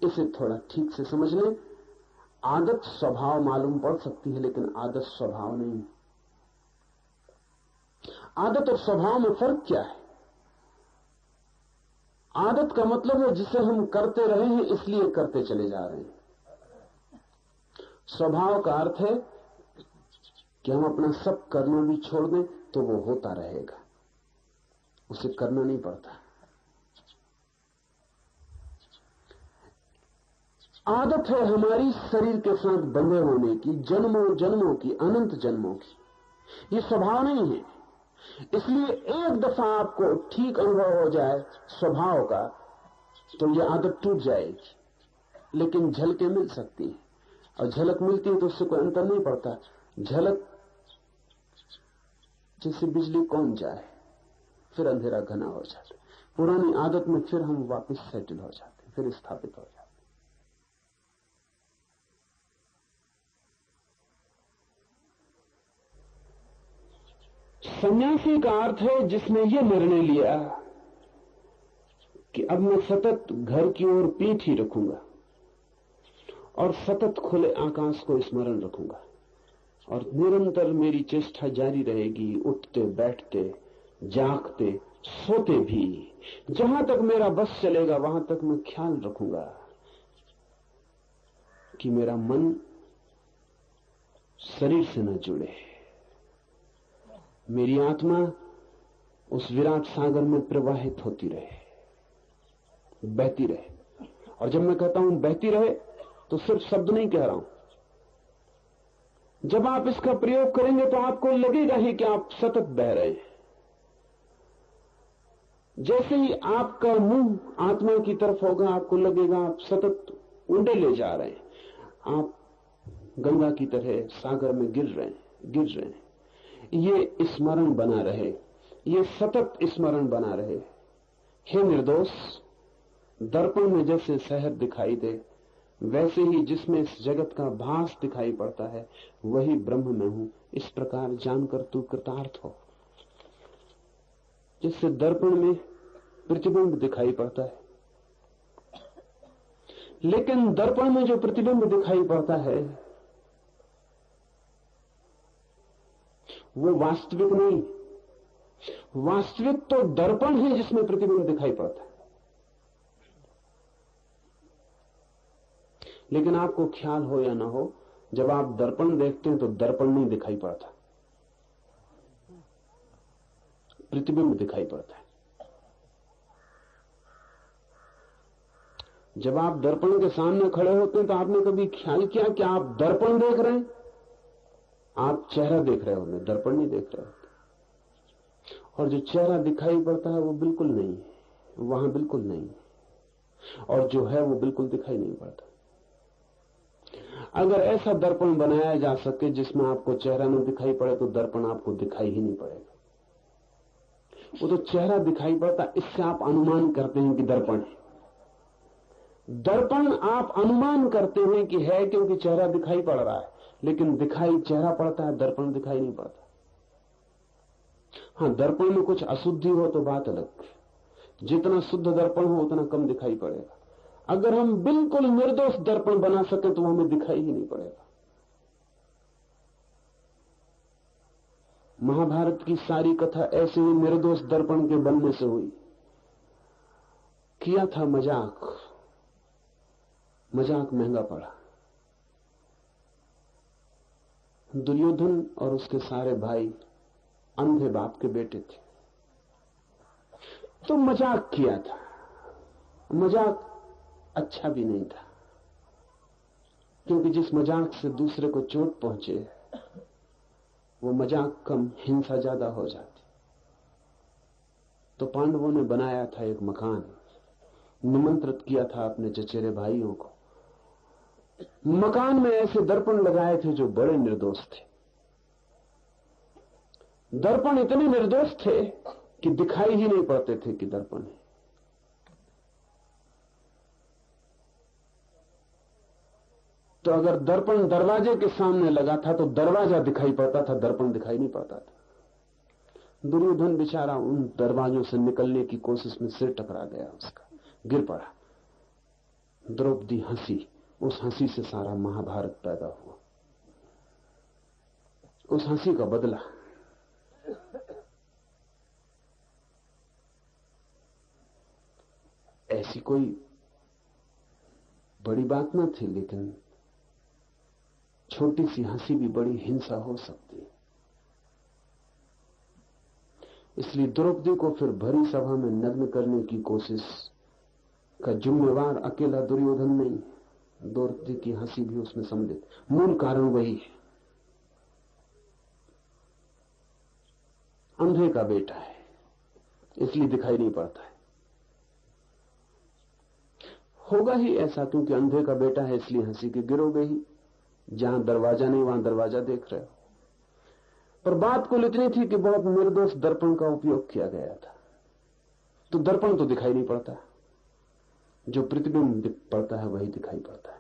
इसे थोड़ा ठीक से समझ लें। आदत स्वभाव मालूम पड़ सकती है, लेकिन आदत स्वभाव नहीं। आदत और स्वभाव में फर्क क्या है? आदत का मतलब है जिसे हम करते रहे हैं इसलिए करते चले जा रहे हैं। स्वभाव का अर्थ है कि हम अपना सब करना भी छोड़ दें तो वो होता रहेगा, उसे करना नहीं पड़ता। आदत है हमारी शरीर के साथ बंधे होने की, जन्मों जन्मों की, अनंत जन्मों की। ये स्वभाव नहीं है। इसलिए एक दफा आपको ठीक अनुभव हो जाए स्वभाव का तो ये आदत टूट जाएगी, लेकिन झलकें मिल सकती हैं, और झलक मिलती है तो उससे कोई अंतर नहीं पड़ता। झलक जैसे बिजली कौन जाए, फिर अंधेरा घना हो जाता। पुरानी आदत में फिर हम वापस सेटल हो जाते, फिर स्थापित हो जाते। सन्यासी का अर्थ है जिसने ये निर्णय लिया कि अब मैं सतत घर की ओर पीठ ही रखूंगा और सतत खुले आकाश को स्मरण रखूंगा, और निरंतर मेरी चेष्टा जारी रहेगी, उठते बैठते जागते सोते भी। जहां तक मेरा बस चलेगा वहां तक मैं ख्याल रखूंगा कि मेरा मन शरीर से न जुड़े, मेरी आत्मा उस विराट सागर में प्रवाहित होती रहे, बहती रहे। और जब मैं कहता हूं बहती रहे तो सिर्फ शब्द नहीं कह रहा हूं। जब आप इसका प्रयोग करेंगे तो आपको लगेगा ही कि आप सतत बह रहे हैं। जैसे ही आपका मुंह आत्मा की तरफ होगा, आपको लगेगा आप सतत उंडे ले जा रहे हैं, आप गंगा की तरह सागर में गिर रहे हैं। ये स्मरण बना रहे, ये सतत स्मरण बना रहे। हे निर्दोष, दर्पण में जैसे शहर दिखाई दे, वैसे ही जिसमें इस जगत का भास दिखाई पड़ता है वही ब्रह्म में हूं, इस प्रकार जानकर तू कृतार्थ हो। जिससे दर्पण में प्रतिबिंब दिखाई पड़ता है, लेकिन दर्पण में जो प्रतिबिंब दिखाई पड़ता है वो वास्तविक नहीं। वास्तविक तो दर्पण है जिसमें प्रतिबिंब दिखाई पड़ता है। लेकिन आपको ख्याल हो या ना हो, जब आप दर्पण देखते हैं तो दर्पण नहीं दिखाई पड़ता, प्रतिबिंब दिखाई पड़ता है। जब आप दर्पण के सामने खड़े होते हैं तो आपने कभी ख्याल किया कि आप दर्पण देख रहे हैं? आप चेहरा देख रहे होते, दर्पण नहीं देख रहे होते। और जो चेहरा दिखाई पड़ता है वो बिल्कुल नहीं है, वहां बिल्कुल नहीं है, और जो है वो बिल्कुल दिखाई नहीं पड़ता। अगर ऐसा दर्पण बनाया जा सके जिसमें आपको चेहरा न दिखाई पड़े तो दर्पण आपको दिखाई ही नहीं पड़ेगा। वो तो चेहरा दिखाई पड़ता, इससे आप अनुमान करते हैं कि दर्पण है। दर्पण आप अनुमान करते हैं कि है क्योंकि चेहरा दिखाई पड़ रहा है, लेकिन दिखाई चेहरा पड़ता है, दर्पण दिखाई नहीं पड़ता। हाँ, दर्पण में कुछ अशुद्धि हो तो बात अलग, जितना शुद्ध दर्पण हो उतना कम दिखाई पड़ेगा। अगर हम बिल्कुल निर्दोष दर्पण बना सके तो हमें दिखाई ही नहीं पड़ेगा। महाभारत की सारी कथा ऐसे ही निर्दोष दर्पण के बनने से हुई। किया था मजाक, मजाक महंगा पड़ा। दुर्योधन और उसके सारे भाई अंधे बाप के बेटे थे, तो मजाक किया था। मजाक अच्छा भी नहीं था, क्योंकि जिस मजाक से दूसरे को चोट पहुंचे वो मजाक कम, हिंसा ज्यादा हो जाती। तो पांडवों ने बनाया था एक मकान, निमंत्रित किया था अपने चचेरे भाइयों को। मकान में ऐसे दर्पण लगाए थे जो बड़े निर्दोष थे। दर्पण इतने निर्दोष थे कि दिखाई ही नहीं पड़ते थे कि दर्पण है। तो अगर दर्पण दरवाजे के सामने लगा था तो दरवाजा दिखाई पड़ता था, दर्पण दिखाई नहीं पड़ता था। दुर्योधन बेचारा उन दरवाजों से निकलने की कोशिश में सिर टकरा गया, उसका गिर पड़ा। द्रौपदी हंसी, उस हंसी से सारा महाभारत पैदा हुआ। उस हंसी का बदला ऐसी कोई बड़ी बात न थी, लेकिन छोटी सी हंसी भी बड़ी हिंसा हो सकती है। इसलिए द्रौपदी को फिर भरी सभा में नग्न करने की कोशिश का जिम्मेवार अकेला दुर्योधन नहीं, द्रौपदी की हंसी भी उसमें सम्मिलित। मूल कारण वही है, अंधे का बेटा है इसलिए दिखाई नहीं पड़ता है। होगा ही ऐसा, क्योंकि अंधे का बेटा है इसलिए हंसी के गिरोगे ही। जहां दरवाजा नहीं वहां दरवाजा देख रहे हो। पर बात कुल इतनी थी कि बहुत निर्दोष दर्पण का उपयोग किया गया था, तो दर्पण तो दिखाई नहीं पड़ता, जो प्रतिबिंब पड़ता है वही दिखाई पड़ता है।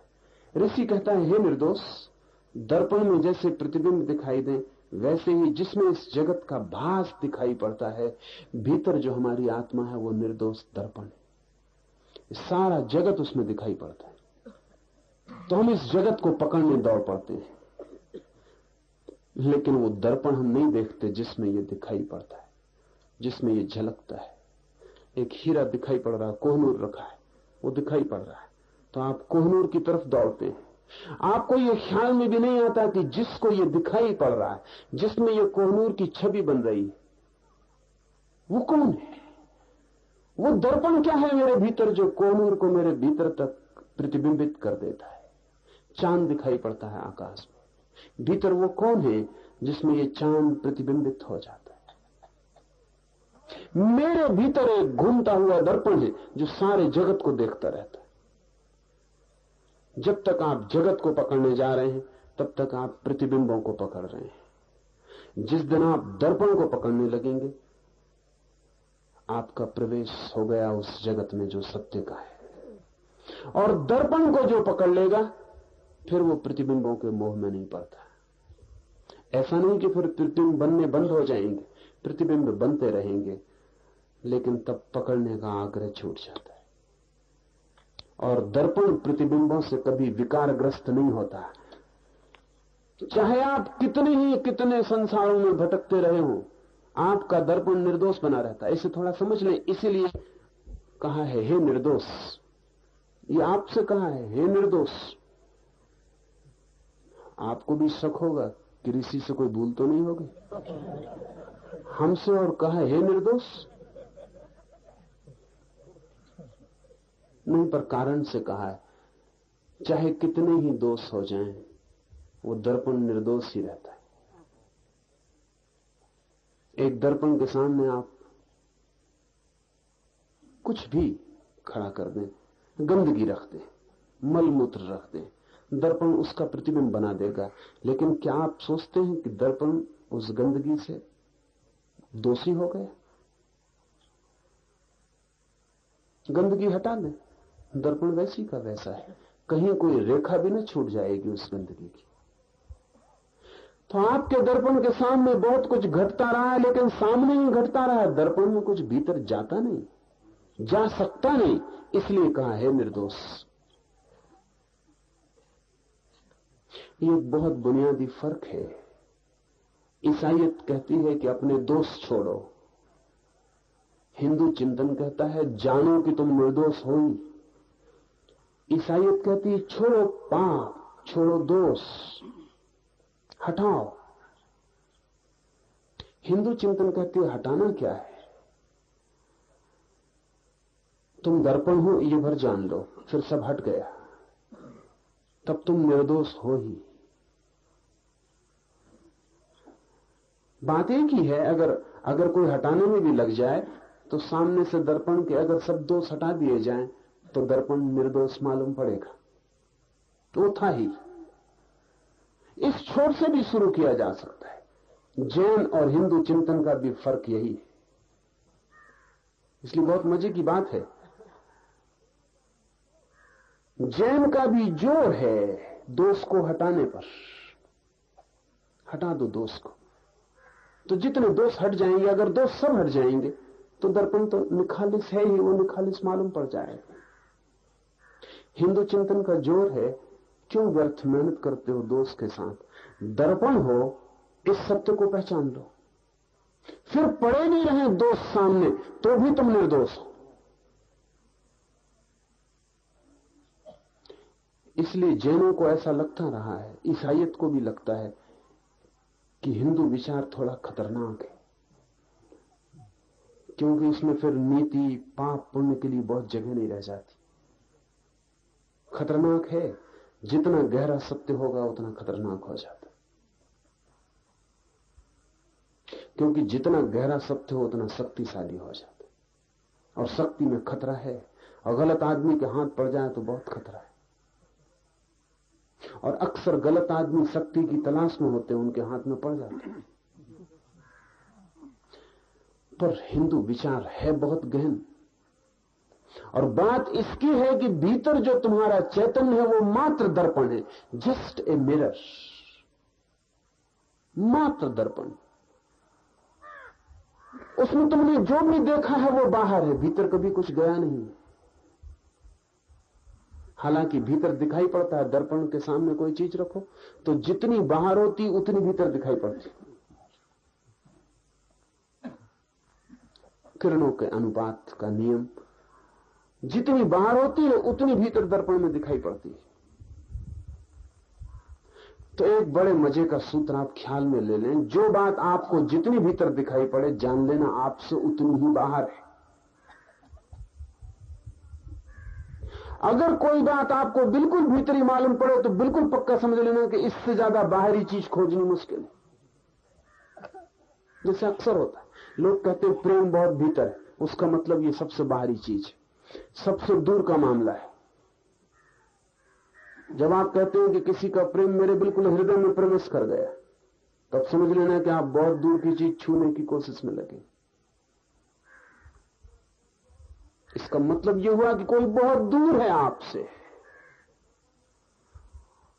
ऋषि कहता है, हे निर्दोष, दर्पण में जैसे प्रतिबिंब दिखाई दे वैसे ही जिसमें इस जगत का भास दिखाई पड़ता है, भीतर जो हमारी आत्मा है वो निर्दोष दर्पण है। सारा जगत उसमें दिखाई पड़ता है। तो हम इस जगत को पकड़ने दौड़ पड़ते हैं, लेकिन वो दर्पण हम नहीं देखते जिसमें ये दिखाई पड़ता है, जिसमें ये झलकता है। एक हीरा दिखाई पड़ रहा है, कोहनूर रखा है, वो दिखाई पड़ रहा है, तो आप कोहनूर की तरफ दौड़ते हैं। आपको ये ख्याल में भी नहीं आता कि जिसको ये दिखाई पड़ रहा है, जिसमें ये कोहनूर की छवि बन रही है, वो कौन है? वो दर्पण क्या है मेरे भीतर जो कोहनूर को मेरे भीतर तक प्रतिबिंबित कर देता है। चांद दिखाई पड़ता है आकाश में, भीतर वो कौन है जिसमें ये चांद प्रतिबिंबित हो जाता है? मेरे भीतर एक घूमता हुआ दर्पण है जो सारे जगत को देखता रहता है। जब तक आप जगत को पकड़ने जा रहे हैं तब तक आप प्रतिबिंबों को पकड़ रहे हैं। जिस दिन आप दर्पण को पकड़ने लगेंगे आपका प्रवेश हो गया उस जगत में जो सत्य का है। और दर्पण को जो पकड़ लेगा फिर वो प्रतिबिंबों के मोह में नहीं पड़ता। ऐसा नहीं कि फिर प्रतिबिंब बनने बंद हो जाएंगे, प्रतिबिंब बनते रहेंगे, लेकिन तब पकड़ने का आग्रह छूट जाता है। और दर्पण प्रतिबिंबों से कभी विकारग्रस्त नहीं होता। चाहे आप कितने संसारों में भटकते रहे हो, आपका दर्पण निर्दोष बना रहता है। इसे थोड़ा समझ लें। इसीलिए कहा है हे निर्दोष। ये आपसे कहा है हे निर्दोष। आपको भी शक होगा कि ऋषि से कोई भूल तो नहीं होगी। हमसे और कहा हे निर्दोष नहीं, पर कारण से कहा है। चाहे कितने ही दोष हो जाएं, वो दर्पण निर्दोष ही रहता है। एक दर्पण के सामने आप कुछ भी खड़ा कर दें, गंदगी रख दें, मलमूत्र रख दें, दर्पण उसका प्रतिबिंब बना देगा। लेकिन क्या आप सोचते हैं कि दर्पण उस गंदगी से दोषी हो गया? गंदगी हटा दें, दर्पण वैसी का वैसा है, कहीं कोई रेखा भी न छूट जाएगी उस गंदगी की। तो आपके दर्पण के सामने बहुत कुछ घटता रहा है, लेकिन सामने ही घटता रहा है, दर्पण में कुछ भीतर जाता नहीं, जा सकता नहीं। इसलिए कहा है निर्दोष। ये एक बहुत बुनियादी फर्क है। ईसाईयत कहती है कि अपने दोष छोड़ो, हिंदू चिंतन कहता है जानो कि तुम निर्दोष हो ही। ईसाईयत कहती है छोड़ो पाप, छोड़ो दोष, हटाओ। हिंदू चिंतन कहती है हटाना क्या है, तुम दर्पण हो ये भर जान लो, फिर सब हट गया, तब तुम निर्दोष हो ही। बात एक ही है। अगर कोई हटाने में भी लग जाए तो सामने से दर्पण के अगर सब दोष हटा दिए जाएं तो दर्पण निर्दोष मालूम पड़ेगा। तो था ही। इस छोर से भी शुरू किया जा सकता है। जैन और हिंदू चिंतन का भी फर्क यही है। इसलिए बहुत मजे की बात है, जैन का भी जोर है दोष को हटाने पर। हटा दो दोष को, तो जितने दोष हट जाएंगे, अगर दोष सब हट जाएंगे तो दर्पण तो निखालिस है ही, वो निखालिस मालूम पड़ जाएगा। हिंदू चिंतन का जोर है क्यों व्यर्थ मेहनत करते हो दोष के साथ, दर्पण हो, इस सत्य को पहचान लो, फिर पड़े नहीं रहे दोष सामने तो भी तुम निर्दोष हो। इसलिए जैनों को ऐसा लगता रहा है, ईसाईयत को भी लगता है कि हिंदू विचार थोड़ा खतरनाक है, क्योंकि इसमें फिर नीति पाप पुण्य के लिए बहुत जगह नहीं रह जाती। खतरनाक है, जितना गहरा सत्य होगा उतना खतरनाक हो जाता, क्योंकि जितना गहरा सत्य हो उतना शक्तिशाली हो जाता, और शक्ति में खतरा है। और गलत आदमी के हाथ पड़ जाए तो बहुत खतरा है। और अक्सर गलत आदमी शक्ति की तलाश में होते हैं, उनके हाथ में पड़ जाते हैं। पर हिंदू विचार है बहुत गहन, और बात इसकी है कि भीतर जो तुम्हारा चैतन्य है वो मात्र दर्पण है, जस्ट ए मिरर, मात्र दर्पण। उसमें तुमने जो भी देखा है वो बाहर है, भीतर कभी कुछ गया नहीं। हालांकि भीतर दिखाई पड़ता है। दर्पण के सामने कोई चीज रखो तो जितनी बाहर होती उतनी भीतर दिखाई पड़ती। किरणों के अनुपात का नियम, जितनी बाहर होती है उतनी भीतर दर्पण में दिखाई पड़ती है। तो एक बड़े मजे का सूत्र आप ख्याल में ले लें, जो बात आपको जितनी भीतर दिखाई पड़े जान लेना आपसे उतनी ही बाहर है। अगर कोई बात आपको बिल्कुल भीतरी मालूम पड़े तो बिल्कुल पक्का समझ लेना कि इससे ज्यादा बाहरी चीज खोजनी मुश्किल है। जैसे अक्सर होता है, लोग कहते हैं प्रेम बहुत भीतर है, उसका मतलब ये सबसे बाहरी चीज है, सबसे दूर का मामला है। जब आप कहते हैं कि किसी का प्रेम मेरे बिल्कुल हृदय में प्रवेश कर गया, तब समझ लेना कि आप बहुत दूर की चीज छूने की कोशिश में लगे। इसका मतलब यह हुआ कि कोई बहुत दूर है आपसे,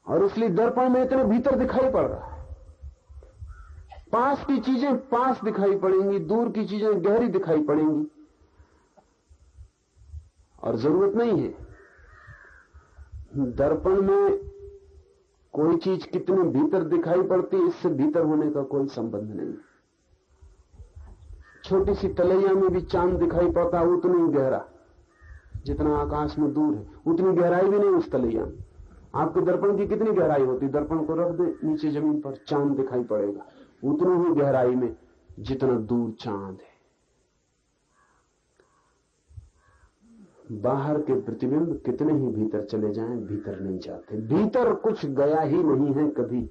और इसलिए दर्पण में इतने भीतर दिखाई पड़ रहा है। पास की चीजें पास दिखाई पड़ेंगी, दूर की चीजें गहरी दिखाई पड़ेंगी, और जरूरत नहीं है। दर्पण में कोई चीज कितने भीतर दिखाई पड़ती है, इससे भीतर होने का कोई संबंध नहीं। छोटी सी तलैया में भी चांद दिखाई पड़ता है, उतना ही गहरा जितना आकाश में दूर है, उतनी गहराई भी नहीं उस तलैया में। आपके दर्पण की कितनी गहराई होती, दर्पण को रख दे नीचे जमीन पर, चांद दिखाई पड़ेगा उतनी ही गहराई में जितना दूर चांद है। बाहर के प्रतिबिंब कितने ही भीतर चले जाएं, भीतर नहीं जाते। भीतर कुछ गया ही नहीं है, कभी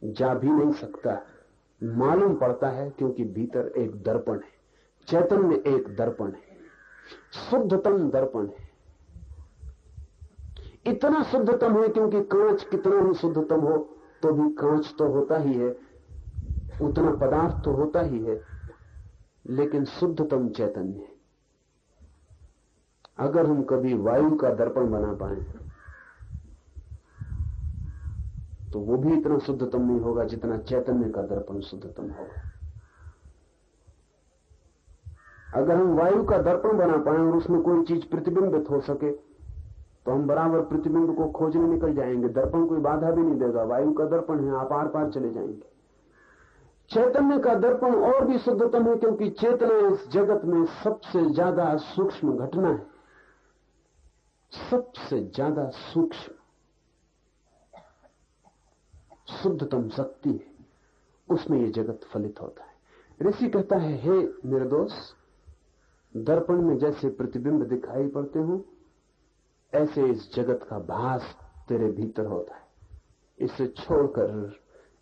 जा भी नहीं सकता। मालूम पड़ता है क्योंकि भीतर एक दर्पण है, चैतन्य एक दर्पण है, शुद्धतम दर्पण है। इतना शुद्धतम है क्योंकि कांच कितना ही शुद्धतम हो तो भी कांच तो होता ही है, उतना पदार्थ तो होता ही है, लेकिन शुद्धतम चैतन्य है। अगर हम कभी वायु का दर्पण बना पाए तो वो भी इतना शुद्धतम नहीं होगा जितना चैतन्य का दर्पण शुद्धतम होगा। अगर हम वायु का दर्पण बना पाए और उसमें कोई चीज प्रतिबिंबित हो सके तो हम बराबर प्रतिबिंब को खोजने निकल जाएंगे, दर्पण कोई बाधा भी नहीं देगा। वायु का दर्पण है, आप आर पार चले जाएंगे। चैतन्य का दर्पण और भी शुद्धतम है क्योंकि चेतना इस जगत में सबसे ज्यादा सूक्ष्म घटना है, सबसे ज्यादा सूक्ष्म शुद्धतम शक्ति है, उसमें यह जगत फलित होता है। ऋषि कहता है, हे मेरे दोस्त, दर्पण में जैसे प्रतिबिंब दिखाई पड़ते हो ऐसे इस जगत का भास तेरे भीतर होता है। इसे छोड़कर,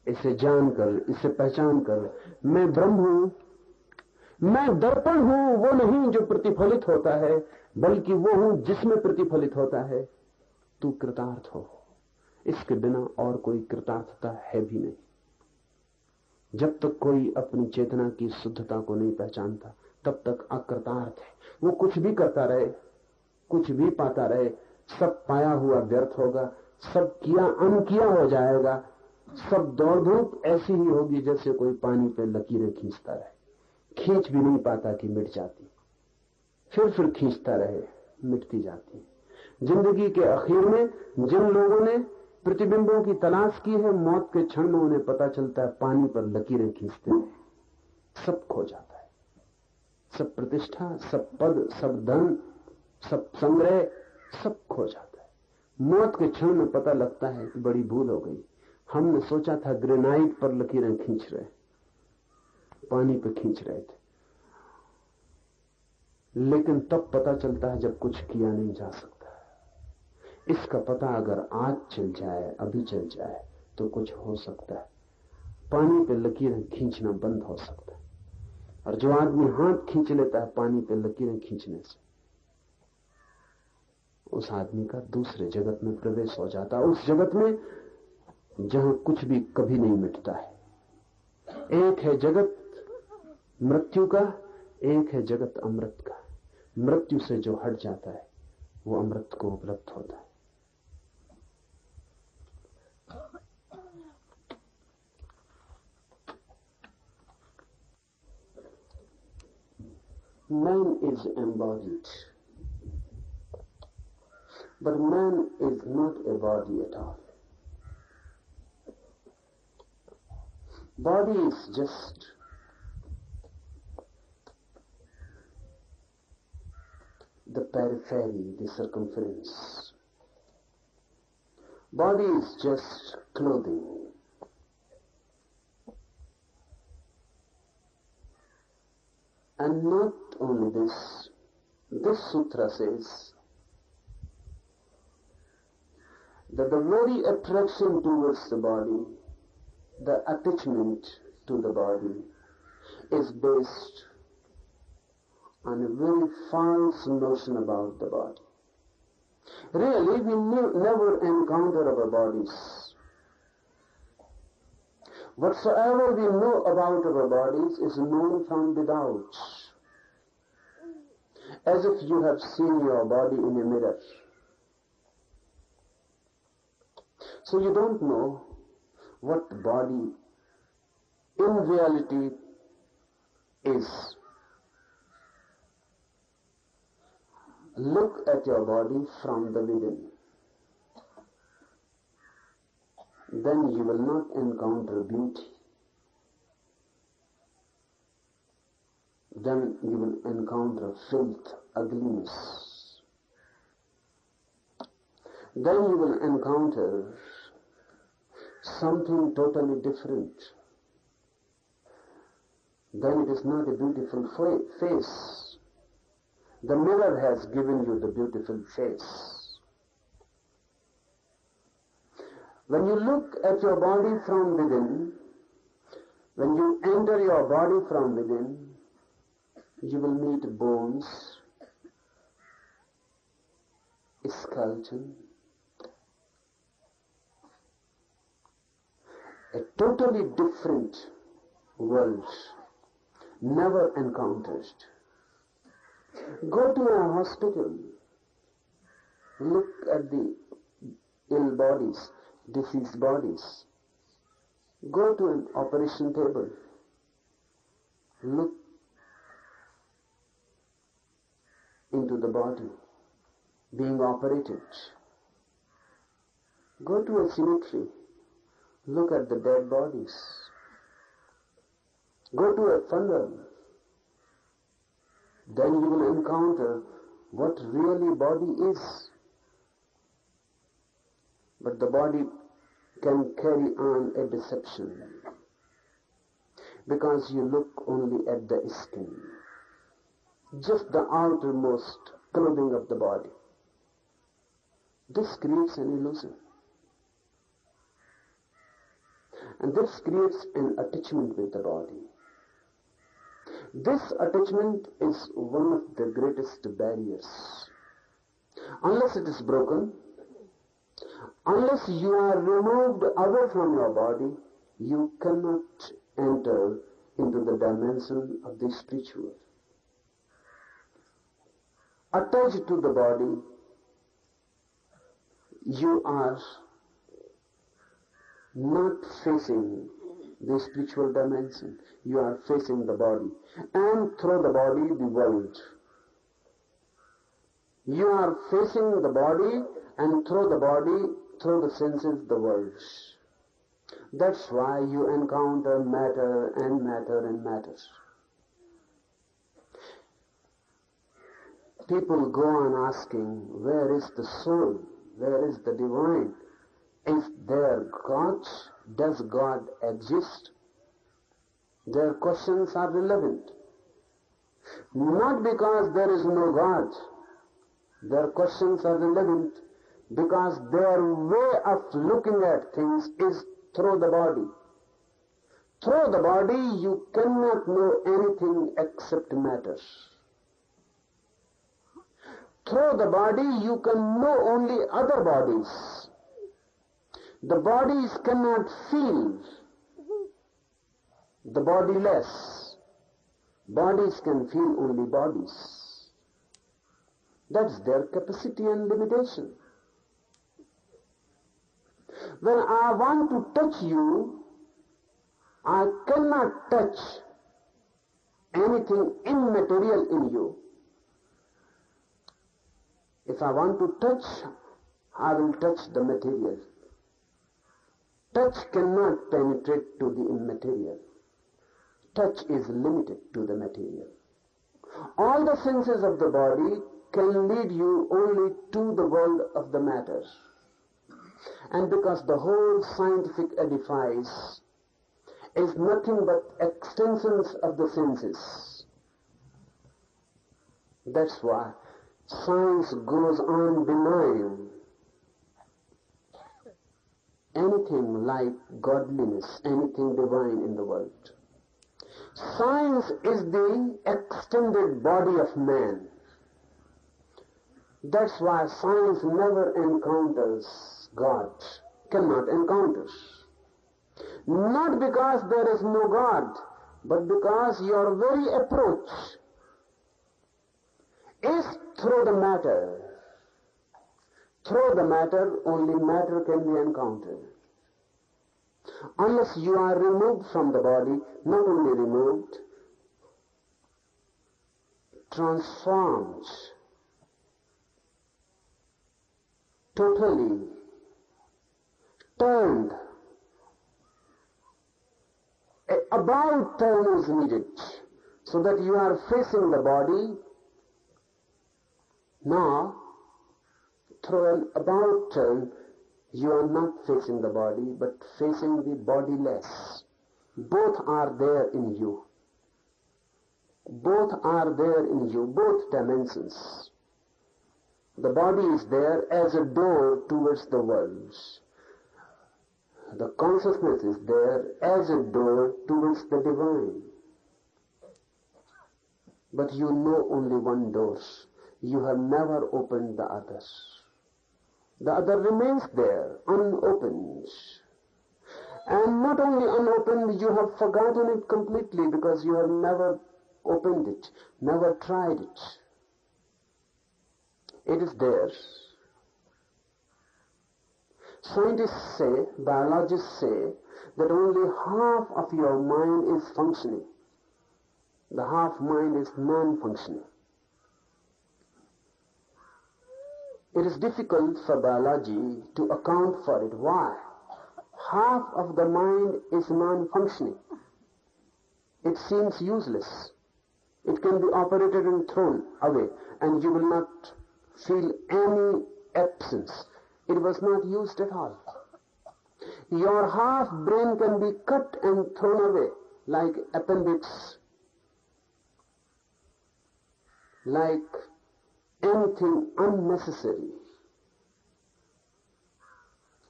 इसे जानकर, इसे पहचान कर, मैं ब्रह्म हूं, मैं दर्पण हूं, वो नहीं जो प्रतिफलित होता है, बल्कि वो हूं जिसमें प्रतिफलित होता है। तू कृतार्थ हो, इसके बिना और कोई कृतार्थता है भी नहीं। जब तक कोई अपनी चेतना की शुद्धता को नहीं पहचानता तब तक अकृतार्थ है। वो कुछ भी करता रहे, कुछ भी पाता रहे, सब पाया हुआ व्यर्थ होगा, सब किया अनकिया हो जाएगा, सब दौड़ धूप ऐसी ही होगी जैसे कोई पानी पे लकीरें खींचता रहे, खींच भी नहीं पाता कि मिट जाती, फिर खींचता रहे, मिटती जाती। जिंदगी के आखिर में जिन लोगों ने प्रतिबिंबों की तलाश की है, मौत के क्षण में उन्हें पता चलता है पानी पर लकीरें खींचते हैं, सब खो जाता है। सब प्रतिष्ठा, सब पद, सब धन, सब संग्रह, सब खो जाता है। मौत के क्षण में पता लगता है कि बड़ी भूल हो गई, हमने सोचा था ग्रेनाइट पर लकीरें खींच रहे, पानी पर खींच रहे थे, लेकिन तब पता चलता है जब कुछ किया नहीं जा सकता। इसका पता अगर आज चल जाए, अभी चल जाए, तो कुछ हो सकता है। पानी पे लकीरें खींचना बंद हो सकता है, और जो आदमी हाथ खींच लेता है पानी पे लकीरें खींचने से, उस आदमी का दूसरे जगत में प्रवेश हो जाता है, उस जगत में जहां कुछ भी कभी नहीं मिटता है। एक है जगत मृत्यु का, एक है जगत अमृत का। मृत्यु से जो हट जाता है वो अमृत को उपलब्ध होता है। Man is embodied, but man is not a body at all. Body is just the periphery, the circumference. Body is just clothing. And not only this sutra says that the very attraction towards the body, the attachment to the body, is based on a very false notion about the body. Really, we never encounter our bodies. Whatsoever we know about our bodies is known from without, as if you have seen your body in a mirror. So you don't know what body in reality is. Look at your body from the within. Then you will not encounter beauty. Then you will encounter filth, ugliness. Then you will encounter something totally different. Then it is not a beautiful face. The mirror has given you the beautiful face. When you look at your body from within, when you enter your body from within, you will meet bones, skeleton, a totally different world, never encountered. Go to a hospital, look at the ill bodies, diseased bodies. Go to an operation table, look into the body being operated. Go to a cemetery, look at the dead bodies. Go to a funeral. Then you will encounter what really body is. But the body can carry on a deception because you look only at the skin, just the outermost clothing of the body. This creates an illusion. And this creates an attachment with the body. This attachment is one of the greatest barriers. Unless it is broken, unless you are removed away from your body, you cannot enter into the dimension of the spiritual. Attached to the body, you are not facing the spiritual dimension. You are facing the body, and through the body, the world. You are facing the body, and through the body, through the senses, the world. That's why you encounter matter and matter and matter. People go on asking, where is the soul? Where is the divine? Is there God? Does God exist? Their questions are relevant. Not because there is no God. Their questions are relevant because their way of looking at things is through the body. Through the body you cannot know anything except matter. Through the body you can know only other bodies. The bodies cannot feel. The bodiless. Bodies can feel only bodies. That's their capacity and limitation. When I want to touch you, I cannot touch anything immaterial in you. If I want to touch, I will touch the material. Touch cannot penetrate to the immaterial. Touch is limited to the material. All the senses of the body can lead you only to the world of the matter. And because the whole scientific edifice is nothing but extensions of the senses, that's why science goes on denying anything like godliness, anything divine in the world. Science is the extended body of man. That's why science never encounters God, cannot encounter. Not because there is no God, but because your very approach is through the matter. Through the matter, only matter can be encountered. Unless you are removed from the body, not only removed, transformed, totally turned. About turn is needed, so that you are facing the body. Now, through an about turn, you are not facing the body, but facing the bodiless. Both are there in you. Both are there in you, both dimensions. The body is there as a door towards the world. The consciousness is there as a door towards the divine. But you know only one door. You have never opened the others. The other remains there, unopened. And not only unopened, you have forgotten it completely because you have never opened it, never tried it. It is there. Scientists say, biologists say, that only half of your mind is functioning. The half mind is non-functioning. It is difficult for biology to account for it. Why? Half of the mind is non-functioning. It seems useless. It can be operated and thrown away, and you will not feel any absence. It was not used at all. Your half brain can be cut and thrown away like appendix, like anything unnecessary.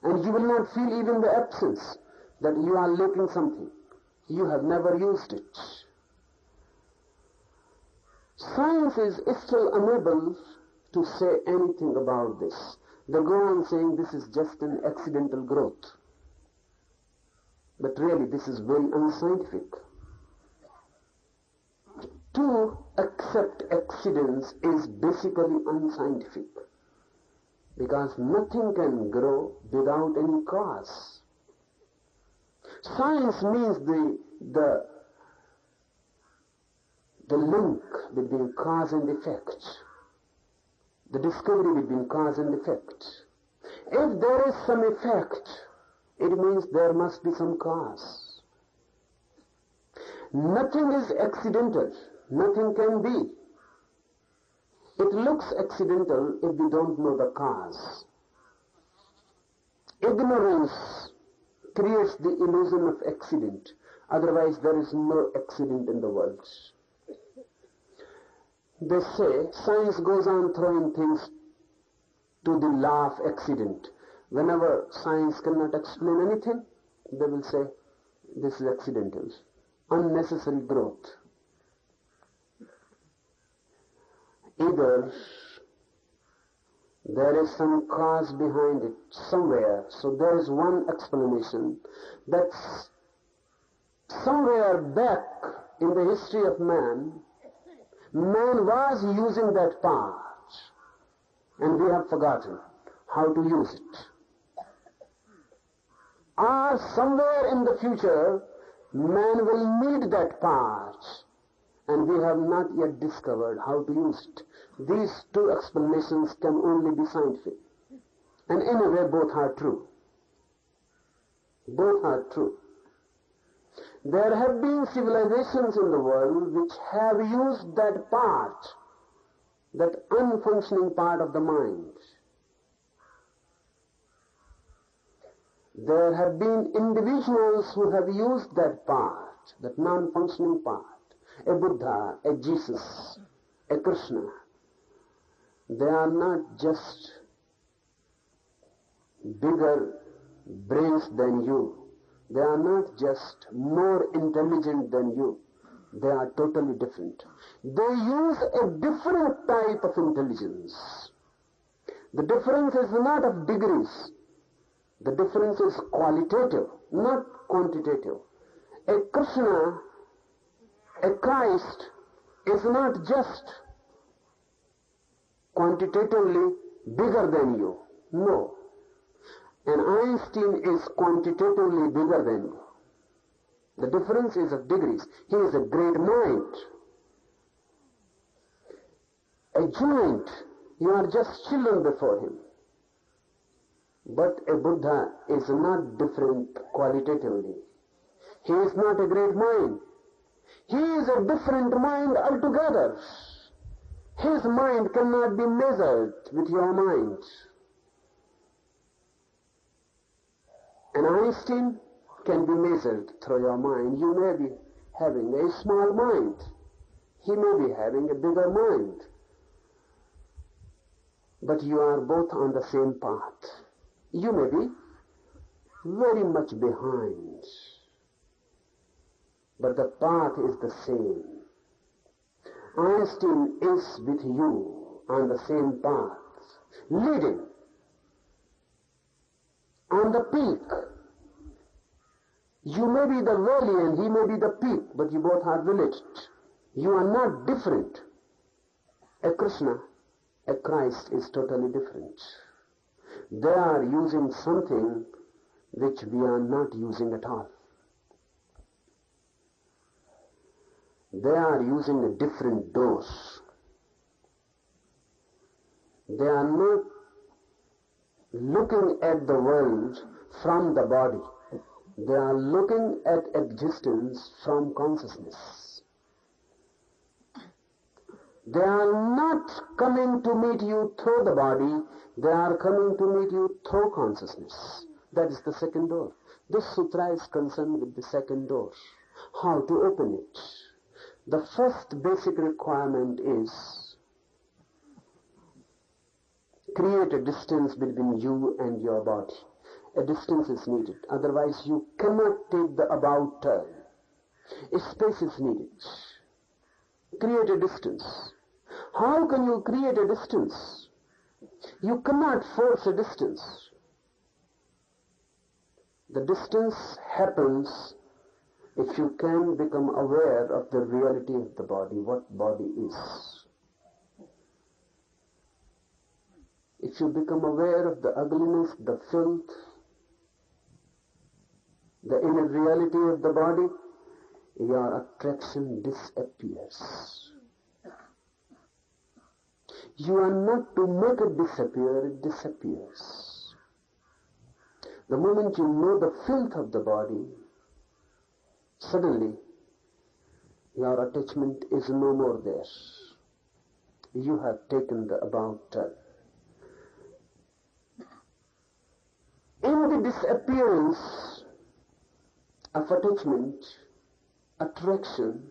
And you will not feel even the absence that you are lacking something. You have never used it. Science is still unable to say anything about this. They go on saying this is just an accidental growth. But really this is very unscientific. To accept accidents is basically unscientific, because nothing can grow without any cause. Science means the link between cause and effect, the discovery between cause and effect. If there is some effect, it means there must be some cause. Nothing is accidental. Nothing can be. It looks accidental if we don't know the cause. Ignorance creates the illusion of accident. Otherwise, there is no accident in the world. They say science goes on throwing things to the law of accident. Whenever science cannot explain anything, they will say this is accidental, unnecessary growth. Either there is some cause behind it somewhere. So there is one explanation that somewhere back in the history of man was using that part, and we have forgotten how to use it. Or somewhere in the future, man will need that part, and we have not yet discovered how to use it. These two explanations can only be scientific. And anyway, both are true. Both are true. There have been civilizations in the world which have used that part, that unfunctioning part of the mind. There have been individuals who have used that part, that non-functioning part. A Buddha, a Jesus, a Krishna. They are not just bigger brains than you. They are not just more intelligent than you. They are totally different. They use a different type of intelligence. The difference is not of degrees. The difference is qualitative, not quantitative. A Krishna, a Christ, is not just quantitatively bigger than you. No. An Einstein is quantitatively bigger than you. The difference is of degrees. He is a great mind. A giant, you are just children before him. But a Buddha is not different qualitatively. He is not a great mind. He is a different mind altogether. His mind cannot be measured with your mind. An Einstein can be measured through your mind. You may be having a small mind. He may be having a bigger mind. But you are both on the same path. You may be very much behind. But the path is the same. Einstein is with you on the same path, leading on the peak. You may be the valley and he may be the peak, but you both are villaged. You are not different. A Krishna, a Christ is totally different. They are using something which we are not using at all. They are using a different dose. They are not looking at the world from the body. They are looking at existence from consciousness. They are not coming to meet you through the body. They are coming to meet you through consciousness. That is the second door. This sutra is concerned with the second door. How to open it? The first basic requirement is create a distance between you and your body. A distance is needed. Otherwise you cannot take the about turn. A space is needed. Create a distance. How can you create a distance? You cannot force a distance. The distance happens if you can become aware of the reality of the body, what body is. If you become aware of the ugliness, the filth, the inner reality of the body, your attraction disappears. You are not to make it disappear, it disappears. The moment you know the filth of the body, suddenly your attachment is no more there. You have taken the about turn. In the disappearance of attachment, attraction,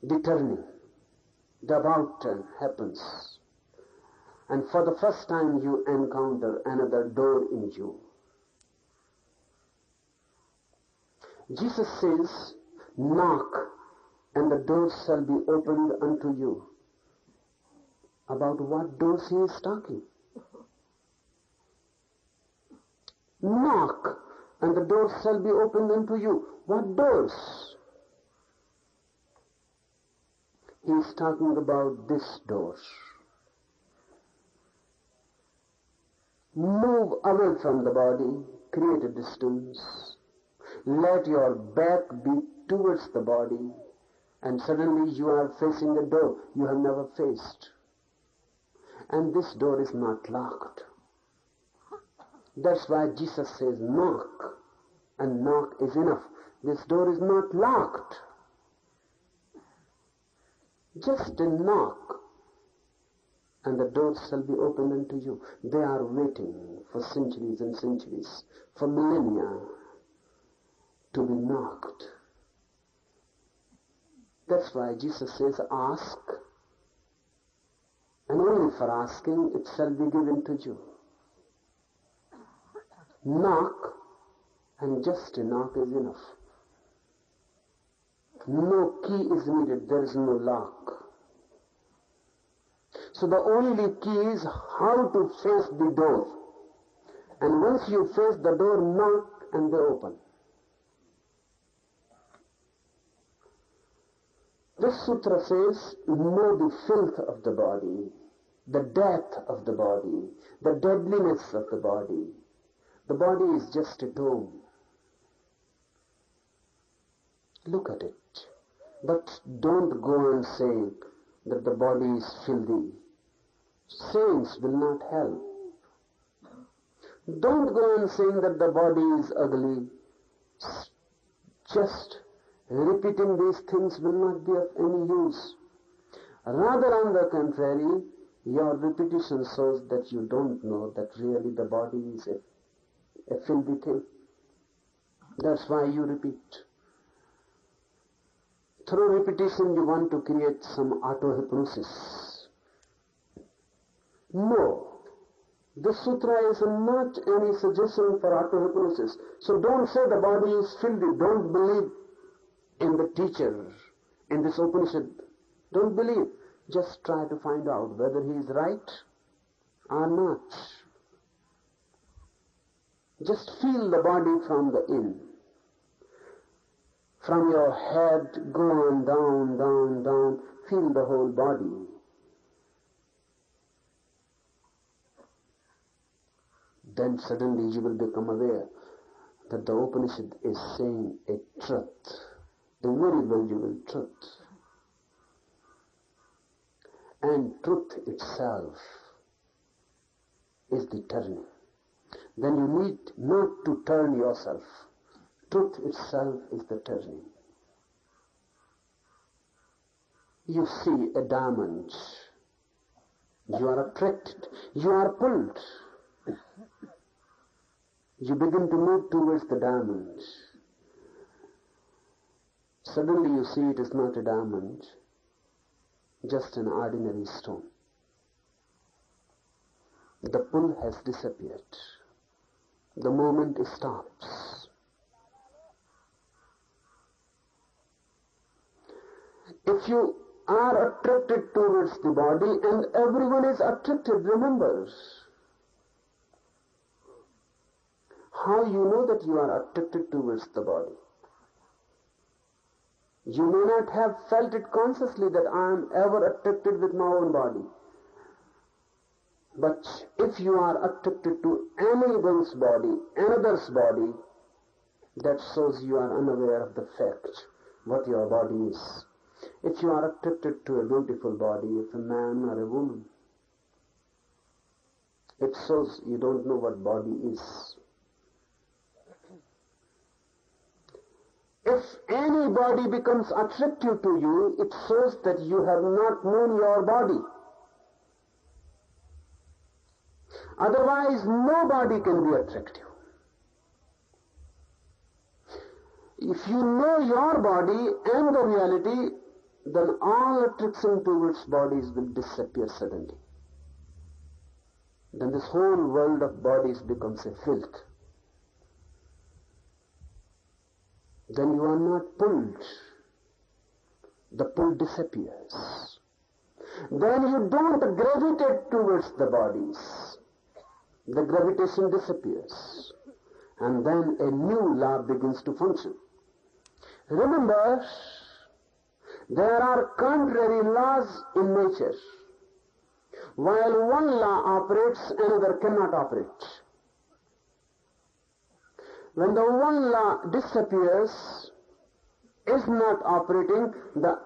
the turning, the about turn happens. And for the first time you encounter another door in you. Jesus says, knock and the doors shall be opened unto you. About what doors he is talking? Knock and the doors shall be opened unto you. What doors? He is talking about this door. Move away from the body, create a distance. Let your back be towards the body, and suddenly you are facing a door you have never faced. And this door is not locked. That's why Jesus says knock, and knock is enough. This door is not locked. Just a knock, and the doors shall be opened unto you. They are waiting for centuries and centuries, for millennia, to be knocked. That's why Jesus says, ask, and only for asking it shall be given to you. Knock, and just a knock is enough. No key is needed, there is no lock. So the only key is how to face the door. And once you face the door, knock and they open. This sutra says, know the filth of the body, the death of the body, the deadliness of the body. The body is just a tomb. Look at it. But don't go on saying that the body is filthy. Sayings will not help. Don't go on saying that the body is ugly. Just repeating these things will not be of any use. Rather, on the contrary, your repetition shows that you don't know that really the body is a filthy thing. That's why you repeat. Through repetition, you want to create some auto-hypnosis. No. This sutra is not any suggestion for auto-hypnosis. So don't say the body is filthy. Don't believe in the teacher, in this Upanishad. Don't believe. Just try to find out whether he is right or not. Just feel the body from the in. From your head, go on down, down, down. Feel the whole body. Then suddenly you will become aware that the Upanishad is saying a truth, a very valuable truth. And truth itself is the turning. Then you need not to turn yourself. Truth itself is the turning. You see a diamond. You are attracted. You are pulled. You begin to move towards the diamond. Suddenly you see it is not a diamond, just an ordinary stone. The pull has disappeared. The moment stops. If you are attracted towards the body, and everyone is attracted, remember, how you know that you are attracted towards the body? You may not have felt it consciously that I am ever attracted with my own body. But if you are attracted to anyone's body, another's body, that shows you are unaware of the fact what your body is. If you are attracted to a beautiful body, if a man or a woman, it shows you don't know what body is. If any body becomes attractive to you, it shows that you have not known your body. Otherwise, no body can be attractive. If you know your body and the reality, then all attraction towards bodies will disappear suddenly. Then this whole world of bodies becomes a filth. Then you are not pulled. The pull disappears. Then you don't gravitate towards the bodies. The gravitation disappears. And then a new law begins to function. Remember, there are contrary laws in nature. While one law operates, another cannot operate. When the one law disappears, is not operating, the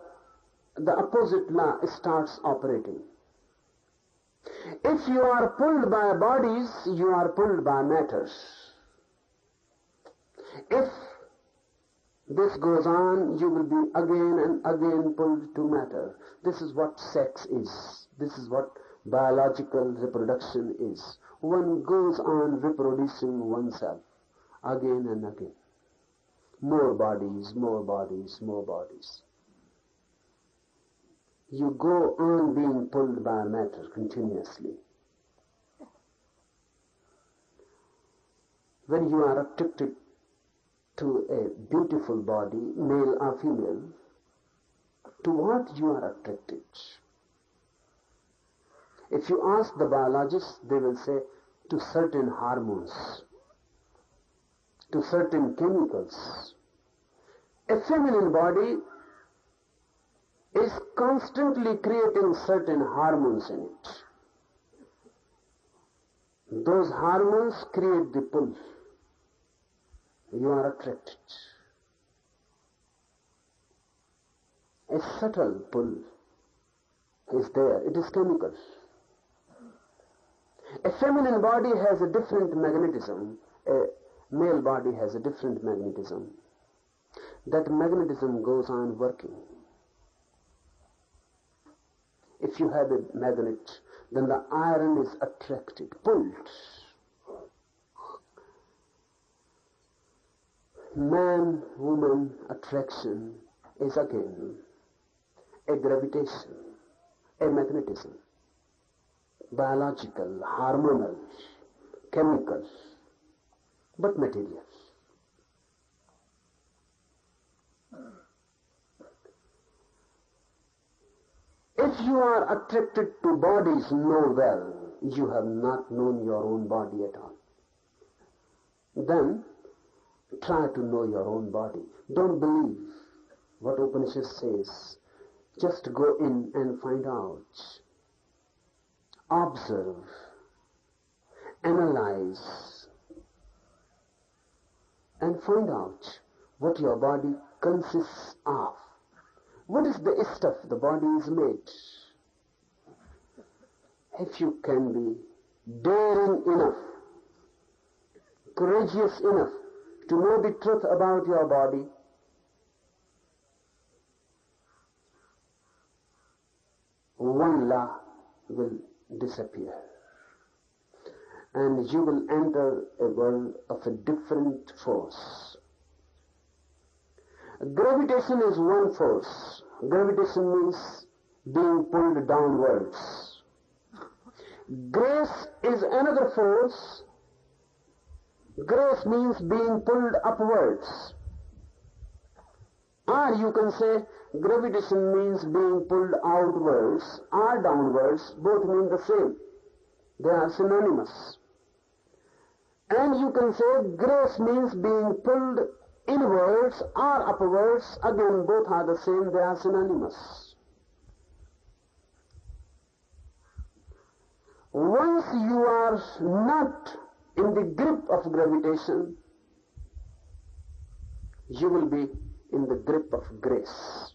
opposite law starts operating. If you are pulled by bodies, you are pulled by matters. If this goes on, you will be again and again pulled to matter. This is what sex is. This is what biological reproduction is. One goes on reproducing oneself again and again. More bodies, more bodies, more bodies. You go on being pulled by matter continuously. When you are attracted to a beautiful body, male or female, To what you are attracted? If you ask the biologists, they will say to certain hormones, to certain chemicals. A feminine body is constantly creating certain hormones in it. Those hormones create the pull. You are attracted. A subtle pull is there. It is chemical. A feminine body has a different magnetism. A male body has a different magnetism. That magnetism goes on working. If you have a magnet, then the iron is attracted, pulled. Man-woman attraction is again a gravitation, a magnetism, biological, hormonal, chemical, but material. If you are attracted to bodies, know well, you have not known your own body at all. Then, try to know your own body. Don't believe what Upanishad says. Just go in and find out. Observe. Analyze. And find out what your body consists of. What is the stuff the body is made? If you can be daring enough, courageous enough to know the truth about your body, one law will disappear. And you will enter a world of a different force. Gravitation is one force. Gravitation means being pulled downwards. Grace is another force. Grace means being pulled upwards. Or you can say gravitation means being pulled outwards or downwards. Both mean the same. They are synonymous. And you can say grace means being pulled inwards or upwards. Again, both are the same. They are synonymous. Once you are not in the grip of gravitation, you will be in the grip of grace.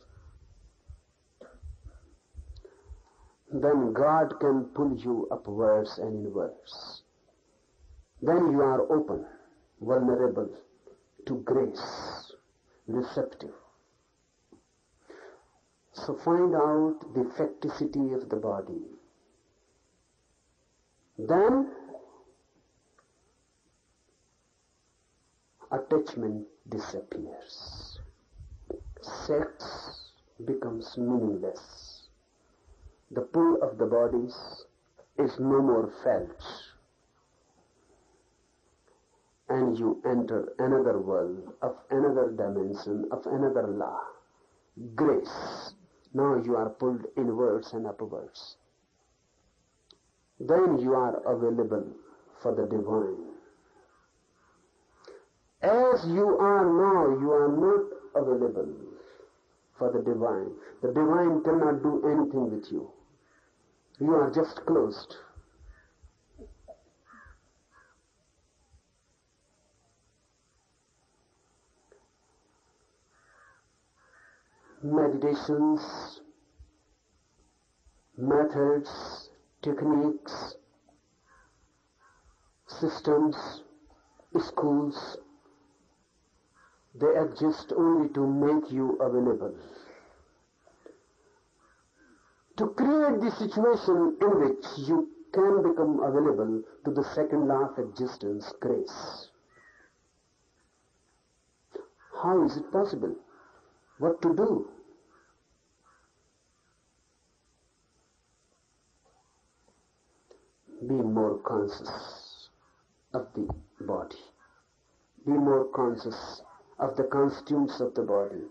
Then God can pull you upwards and inwards. Then you are open, vulnerable to grace, receptive. So find out the facticity of the body. Then attachment disappears. Sex becomes meaningless. The pull of the bodies is no more felt. And you enter another world, of another dimension, of another law. Grace. Now you are pulled inwards and upwards. Then you are available for the divine. As you are now, you are not available for the divine. The divine cannot do anything with you. You are just closed. Meditations, methods, techniques, systems, schools, they exist only to make you available. To create the situation in which you can become available to the second law of existence, grace. How is it possible? What to do? Be more conscious of the body. Be more conscious of the constituents of the body.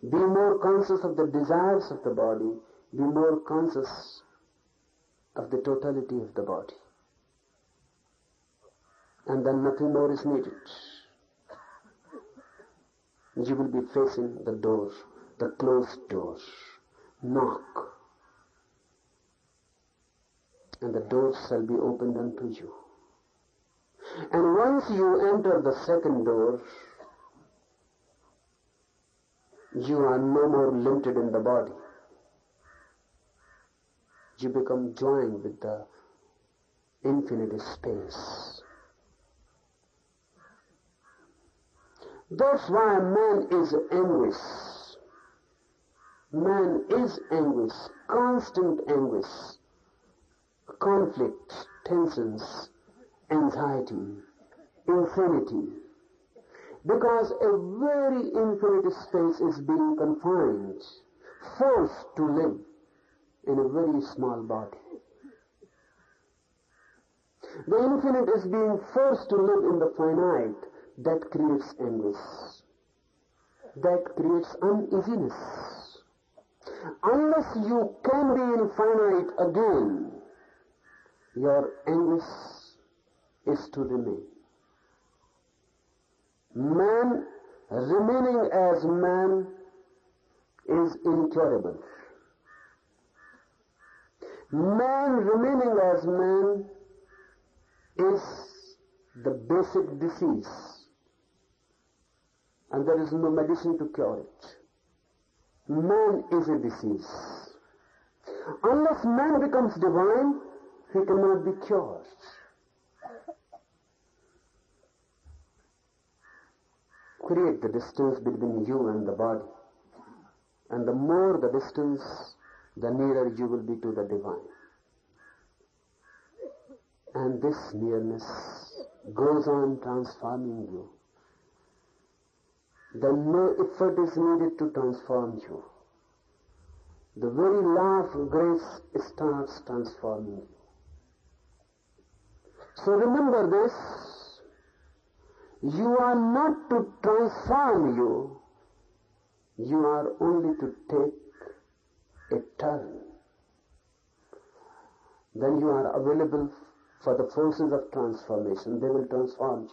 Be more conscious of the desires of the body. Be more conscious of the totality of the body. And then nothing more is needed. You will be facing the door, the closed door. Knock, and the doors shall be opened unto you. And once you enter the second door, you are no more limited in the body. You become joined with the infinite space. That's why man is anguish. Man is anguish, constant anguish, conflict, tensions, anxiety, insanity. Because a very infinite space is being confined, forced to live in a very small body. The infinite is being forced to live in the finite. That creates anguish. That creates uneasiness. Unless you can be infinite again, your anguish is to remain. Man remaining as man is incurable. Man remaining as man is the basic disease, and there is no medicine to cure it. Man is a disease. Unless man becomes divine, he cannot be cured. Create the distance between you and the body. And the more the distance, the nearer you will be to the divine. And this nearness goes on transforming you. Then no effort is needed to transform you. The very law of grace starts transforming you. So remember this, you are not to transform you, you are only to take a turn. Then you are available for the forces of transformation. They will transform you.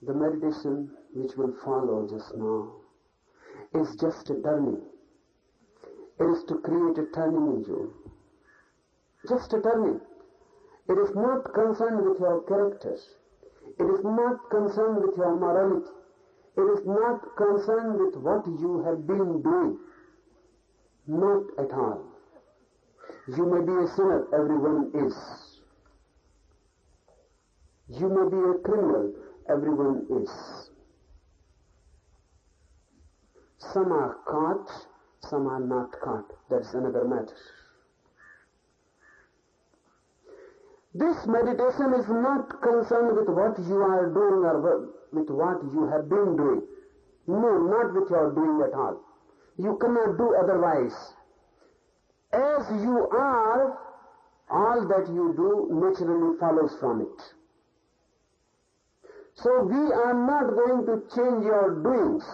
The meditation which will follow just now is just a turning. It is to create a turning in you. Just a turning. It is not concerned with your character. It is not concerned with your morality. It is not concerned with what you have been doing. Not at all. You may be a sinner, everyone is. You may be a criminal, everyone is. Some are caught, some are not caught. That's another matter. This meditation is not concerned with what you are doing or with what you have been doing. No, not with your doing at all. You cannot do otherwise. As you are, all that you do naturally follows from it. So we are not going to change your doings.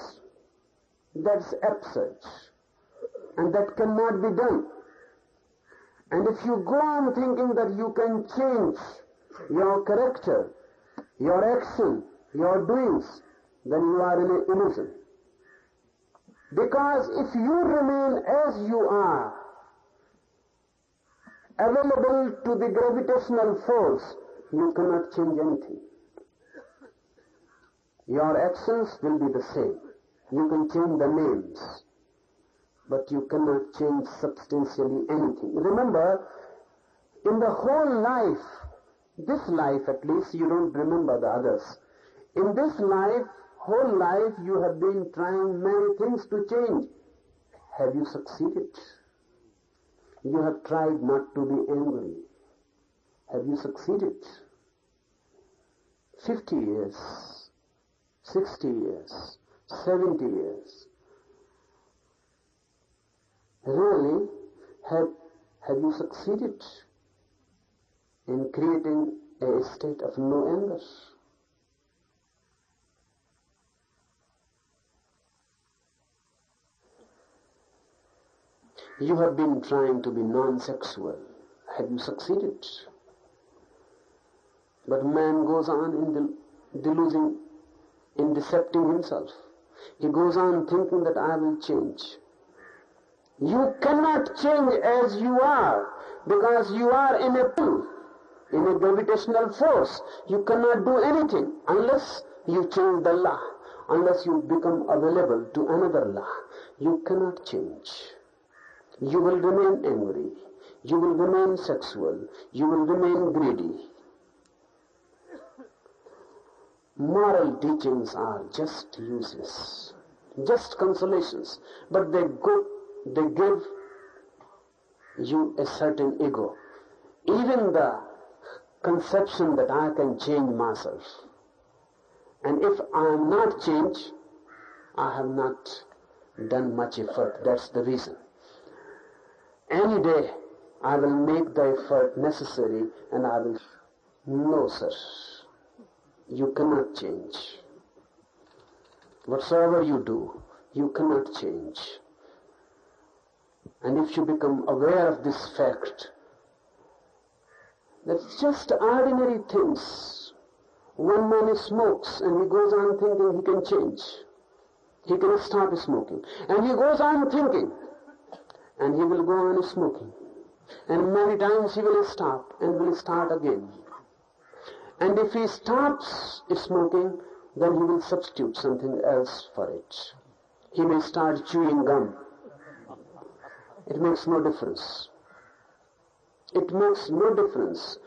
That's absurd. And that cannot be done. And if you go on thinking that you can change your character, your action, your doings, then you are in an illusion. Because if you remain as you are, available to the gravitational force, you cannot change anything. Your actions will be the same. You can change the names, but you cannot change substantially anything. Remember, in the whole life, this life at least, you don't remember the others. In this life, whole life, you have been trying many things to change. Have you succeeded? You have tried not to be angry. Have you succeeded? 50 years, 60 years, 70 years. Really, have you succeeded in creating a state of no anger? You have been trying to be non-sexual. Have you succeeded? But man goes on in decepting himself. He goes on thinking that I will change. You cannot change as you are, because you are in a pull, in a gravitational force. You cannot do anything unless you change the law, unless you become available to another law. You cannot change. You will remain angry. You will remain sexual. You will remain greedy. Moral teachings are just useless, just consolations, but they give you a certain ego. Even the conception that I can change myself, and if I am not changed, I have not done much effort. That's the reason. Any day I will make the effort necessary, and I will. No, sir. You cannot change. Whatsoever you do, you cannot change. And if you become aware of this fact, that's just ordinary things. One man smokes and he goes on thinking he can change. He can stop smoking. And he goes on thinking and he will go on smoking. And many times he will stop and will start again. And if he stops smoking, then he will substitute something else for it. He may start chewing gum. It makes no difference. It makes no difference.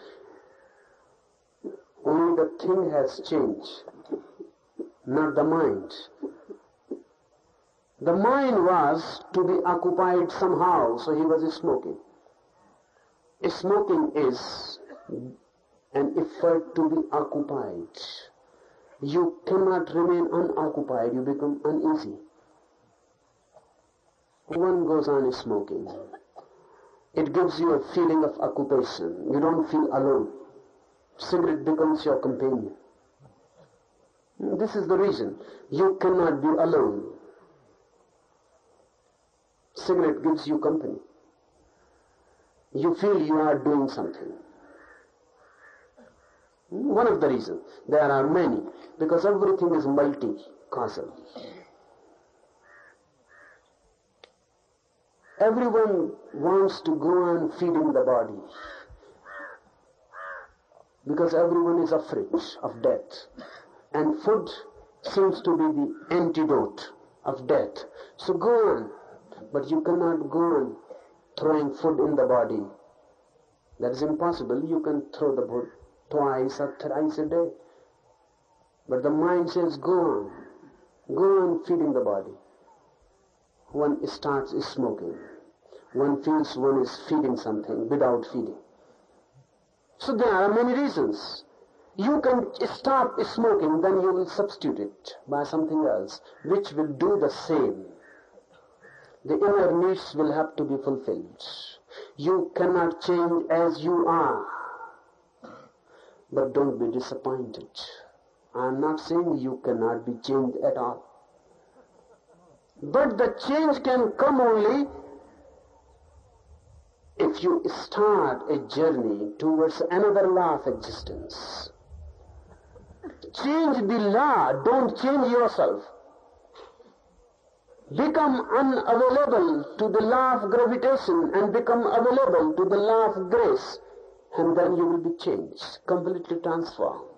Only the thing has changed, not the mind. The mind was to be occupied somehow, so he was smoking. Smoking is an effort to be occupied. You cannot remain unoccupied. You become uneasy. One goes on smoking. It gives you a feeling of occupation. You don't feel alone. Cigarette becomes your companion. This is the reason. You cannot be alone. Cigarette gives you company. You feel you are doing something. One of the reasons. There are many, because everything is multi-causal. Everyone wants to go on feeding the body, because everyone is afraid of death. And food seems to be the antidote of death. So go on, but you cannot go on throwing food in the body. That is impossible. You can throw the food twice or thrice a day. But the mind says, go on feeding the body. One starts smoking. One feels one is feeding something without feeding. So there are many reasons. You can stop smoking, then you will substitute it by something else, which will do the same. The inner needs will have to be fulfilled. You cannot change as you are. But don't be disappointed. I am not saying you cannot be changed at all. But the change can come only if you start a journey towards another law of existence. Change the law, don't change yourself. Become unavailable to the law of gravitation and become available to the law of grace, and then you will be changed, completely transformed.